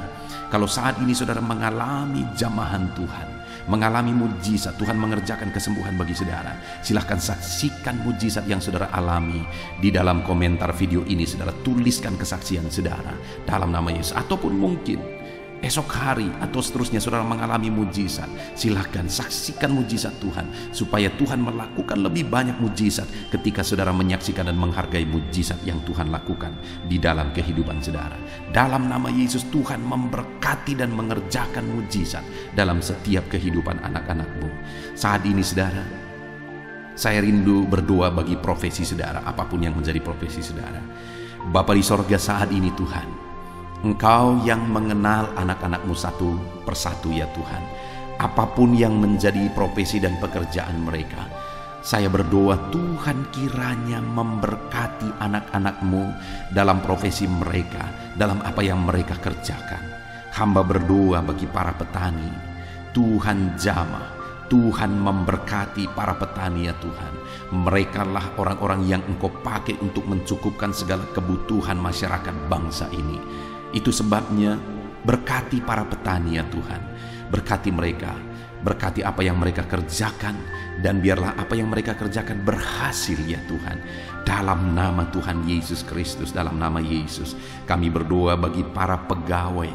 kalau saat ini saudara mengalami jamahan Tuhan, mengalami mujizat. Tuhan mengerjakan kesembuhan bagi saudara. Silahkan saksikan mujizat yang saudara alami di dalam komentar video ini. Saudara tuliskan kesaksian saudara dalam nama Yesus. Ataupun mungkin esok hari atau seterusnya saudara mengalami mujizat, silahkan saksikan mujizat Tuhan, supaya Tuhan melakukan lebih banyak mujizat ketika saudara menyaksikan dan menghargai mujizat yang Tuhan lakukan di dalam kehidupan saudara. Dalam nama Yesus, Tuhan memberkati dan mengerjakan mujizat dalam setiap kehidupan anak-anakmu. Saat ini saudara, saya rindu berdoa bagi profesi saudara, apapun yang menjadi profesi saudara. Bapa di sorga, saat ini Tuhan, Engkau yang mengenal anak-anakmu satu persatu ya Tuhan. Apapun yang menjadi profesi dan pekerjaan mereka, saya berdoa Tuhan kiranya memberkati anak-anakmu dalam profesi mereka, dalam apa yang mereka kerjakan. Hamba berdoa bagi para petani, Tuhan jamah, Tuhan memberkati para petani ya Tuhan. Mereka lah orang-orang yang Engkau pakai untuk mencukupkan segala kebutuhan masyarakat bangsa ini. Itu sebabnya berkati para petani ya Tuhan. Berkati mereka, berkati apa yang mereka kerjakan, dan biarlah apa yang mereka kerjakan berhasil ya Tuhan. Dalam nama Tuhan Yesus Kristus, dalam nama Yesus, kami berdoa bagi para pegawai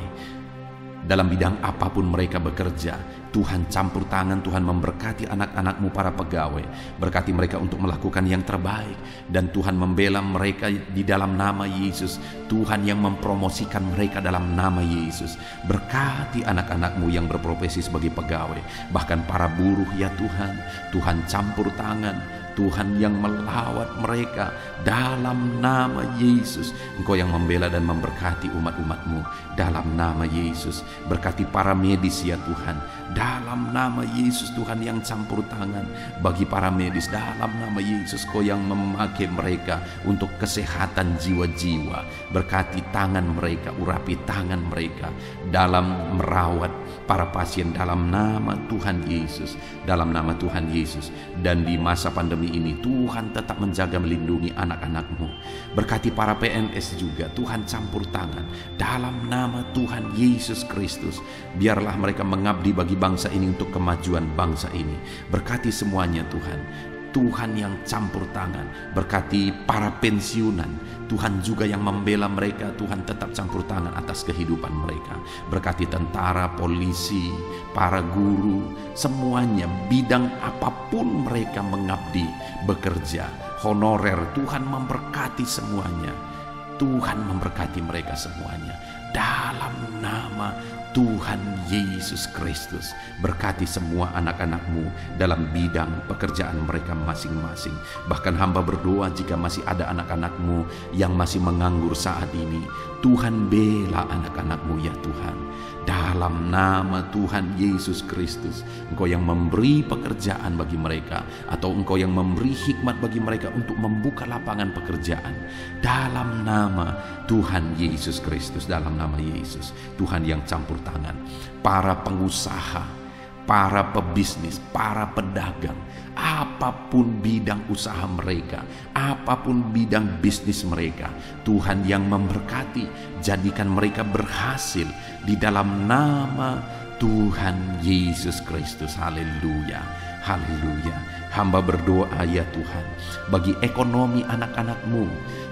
dalam bidang apapun mereka bekerja. Tuhan campur tangan, Tuhan memberkati anak-anakmu para pegawai. Berkati mereka untuk melakukan yang terbaik, dan Tuhan membela mereka di dalam nama Yesus. Tuhan yang mempromosikan mereka dalam nama Yesus. Berkati anak-anakmu yang berprofesi sebagai pegawai, bahkan para buruh ya Tuhan. Tuhan campur tangan, Tuhan yang melawat mereka dalam nama Yesus. Engkau yang membela dan memberkati umat-umatmu dalam nama Yesus. Berkati para medis ya Tuhan, dalam nama Yesus. Tuhan yang campur tangan bagi para medis dalam nama Yesus. Kau yang memakai mereka untuk kesehatan jiwa-jiwa. Berkati tangan mereka, urapi tangan mereka dalam merawat para pasien dalam nama Tuhan Yesus, dalam nama Tuhan Yesus. Dan di masa pandemi ini Tuhan tetap menjaga, melindungi anak-anakmu. Berkati para PNS juga, Tuhan campur tangan dalam nama Tuhan Yesus Kristus. Biarlah mereka mengabdi bagi bangsa ini untuk kemajuan bangsa ini. Berkati semuanya Tuhan. Tuhan yang campur tangan. Berkati para pensiunan, Tuhan juga yang membela mereka. Tuhan tetap campur tangan atas kehidupan mereka. Berkati tentara, polisi, para guru, semuanya bidang apapun mereka mengabdi, bekerja, honorer, Tuhan memberkati semuanya. Tuhan memberkati mereka semuanya dalam nama Tuhan Yesus Kristus. Berkati semua anak-anakmu dalam bidang pekerjaan mereka masing-masing. Bahkan hamba berdoa jika masih ada anak-anakmu yang masih menganggur saat ini, Tuhan bela anak-anakmu ya Tuhan. Dalam nama Tuhan Yesus Kristus, Engkau yang memberi pekerjaan bagi mereka, atau Engkau yang memberi hikmat bagi mereka untuk membuka lapangan pekerjaan. Dalam nama Tuhan Yesus Kristus, dalam nama Yesus, Tuhan yang campur tangan. Para pengusaha, para pebisnis, para pedagang, apapun bidang usaha mereka, apapun bidang bisnis mereka, Tuhan yang memberkati, jadikan mereka berhasil di dalam nama Tuhan Yesus Kristus. Haleluya, haleluya. Hamba berdoa ya Tuhan bagi ekonomi anak-anakmu,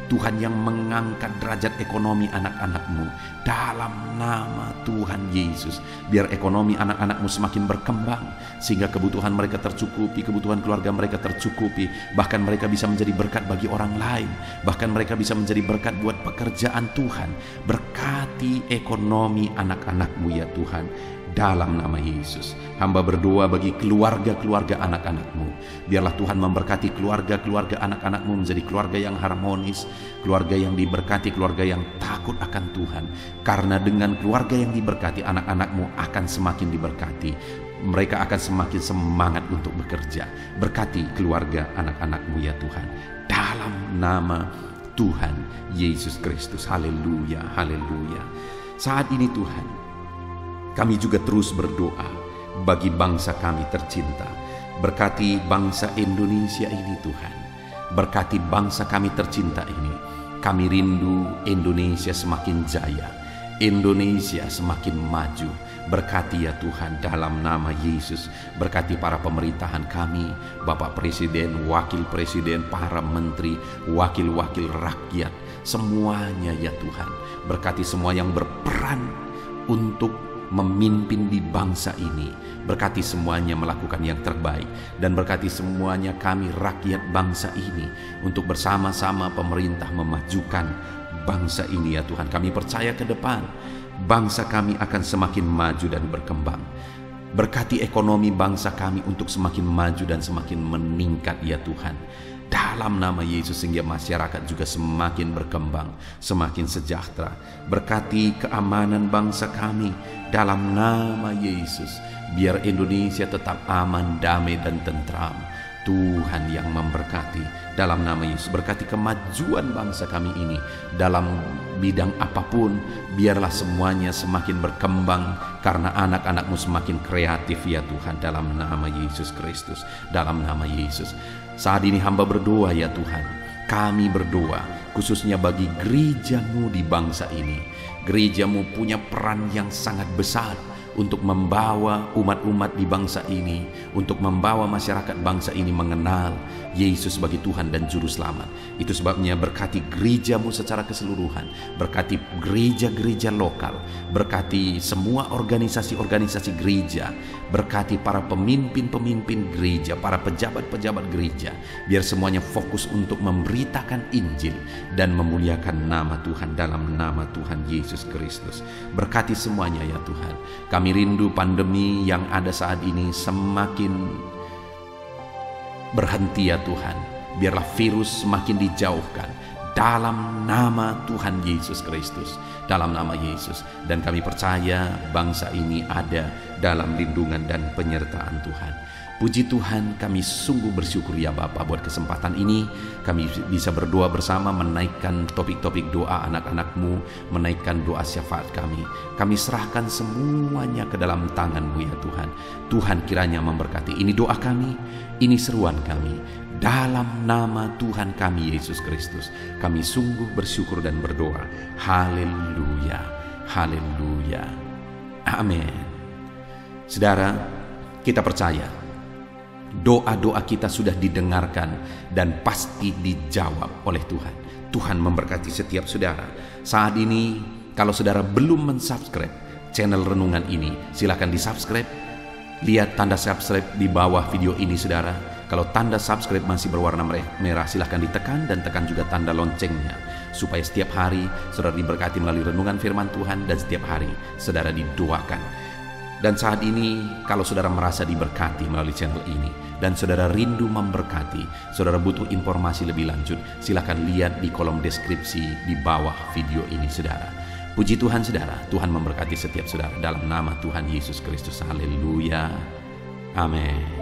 Tuhan yang mengangkat derajat ekonomi anak-anakmu dalam nama Tuhan Yesus. Biar ekonomi anak-anakmu semakin berkembang, sehingga kebutuhan mereka tercukupi, kebutuhan keluarga mereka tercukupi. Bahkan mereka bisa menjadi berkat bagi orang lain. Bahkan mereka bisa menjadi berkat buat pekerjaan Tuhan. Berkati ekonomi anak-anakmu ya Tuhan, dalam nama Yesus. Hamba berdoa bagi keluarga-keluarga anak-anakmu. Biarlah Tuhan memberkati keluarga-keluarga anak-anakmu menjadi keluarga yang harmonis, keluarga yang diberkati, keluarga yang takut akan Tuhan. Karena dengan keluarga yang diberkati, anak-anakmu akan semakin diberkati. Mereka akan semakin semangat untuk bekerja. Berkati keluarga anak-anakmu ya Tuhan, dalam nama Tuhan Yesus Kristus. Haleluya, haleluya. Saat ini Tuhan, kami juga terus berdoa bagi bangsa kami tercinta. Berkati bangsa Indonesia ini Tuhan. Berkati bangsa kami tercinta ini. Kami rindu Indonesia semakin jaya, Indonesia semakin maju. Berkati ya Tuhan dalam nama Yesus. Berkati para pemerintahan kami, Bapak Presiden, Wakil Presiden, para menteri, wakil-wakil rakyat, semuanya ya Tuhan. Berkati semua yang berperan untuk memimpin di bangsa ini. Berkati semuanya melakukan yang terbaik. Dan berkati semuanya kami rakyat bangsa ini untuk bersama-sama pemerintah memajukan bangsa ini ya Tuhan. Kami percaya ke depan bangsa kami akan semakin maju dan berkembang. Berkati ekonomi bangsa kami untuk semakin maju dan semakin meningkat ya Tuhan. Dalam nama Yesus, sehingga masyarakat juga semakin berkembang, semakin sejahtera. Berkati keamanan bangsa kami dalam nama Yesus. Biar Indonesia tetap aman, damai dan tentram. Tuhan yang memberkati dalam nama Yesus. Berkati kemajuan bangsa kami ini dalam bidang apapun. Biarlah semuanya semakin berkembang karena anak-anak-Mu semakin kreatif ya Tuhan, dalam nama Yesus Kristus. Dalam nama Yesus. Saat ini hamba berdoa ya Tuhan. Kami berdoa khususnya bagi gereja-Mu di bangsa ini. Gereja-Mu punya peran yang sangat besar untuk membawa umat-umat di bangsa ini, untuk membawa masyarakat bangsa ini mengenal Yesus sebagai Tuhan dan Juru Selamat. Itu sebabnya berkati gereja-Mu secara keseluruhan, berkati gereja-gereja lokal, berkati semua organisasi-organisasi gereja, berkati para pemimpin-pemimpin gereja, para pejabat-pejabat gereja, biar semuanya fokus untuk memberitakan Injil dan memuliakan nama Tuhan dalam nama Tuhan Yesus Kristus. Berkati semuanya ya Tuhan. Kami rindu pandemi yang ada saat ini semakin berhenti ya Tuhan. Biarlah virus semakin dijauhkan dalam nama Tuhan Yesus Kristus, dalam nama Yesus. Dan kami percaya bangsa ini ada dalam lindungan dan penyertaan Tuhan. Puji Tuhan, kami sungguh bersyukur ya Bapa buat kesempatan ini. Kami bisa berdoa bersama, menaikkan topik-topik doa anak-anak-Mu, menaikkan doa syafaat kami. Kami serahkan semuanya ke dalam tangan-Mu ya Tuhan. Tuhan kiranya memberkati. Ini doa kami, ini seruan kami. Dalam nama Tuhan kami Yesus Kristus, kami sungguh bersyukur dan berdoa. Haleluya, haleluya, amin. Saudara, kita percaya doa-doa kita sudah didengarkan dan pasti dijawab oleh Tuhan. Tuhan memberkati setiap saudara. Saat ini, kalau saudara belum mensubscribe channel Renungan ini, silakan di-subscribe. Lihat tanda subscribe di bawah video ini saudara. Kalau tanda subscribe masih berwarna merah, silakan ditekan dan tekan juga tanda loncengnya. Supaya setiap hari saudara diberkati melalui renungan firman Tuhan dan setiap hari saudara didoakan. Dan saat ini kalau saudara merasa diberkati melalui channel ini dan saudara rindu memberkati, saudara butuh informasi lebih lanjut, silakan lihat di kolom deskripsi di bawah video ini saudara. Puji Tuhan saudara, Tuhan memberkati setiap saudara dalam nama Tuhan Yesus Kristus. Haleluya. Amin.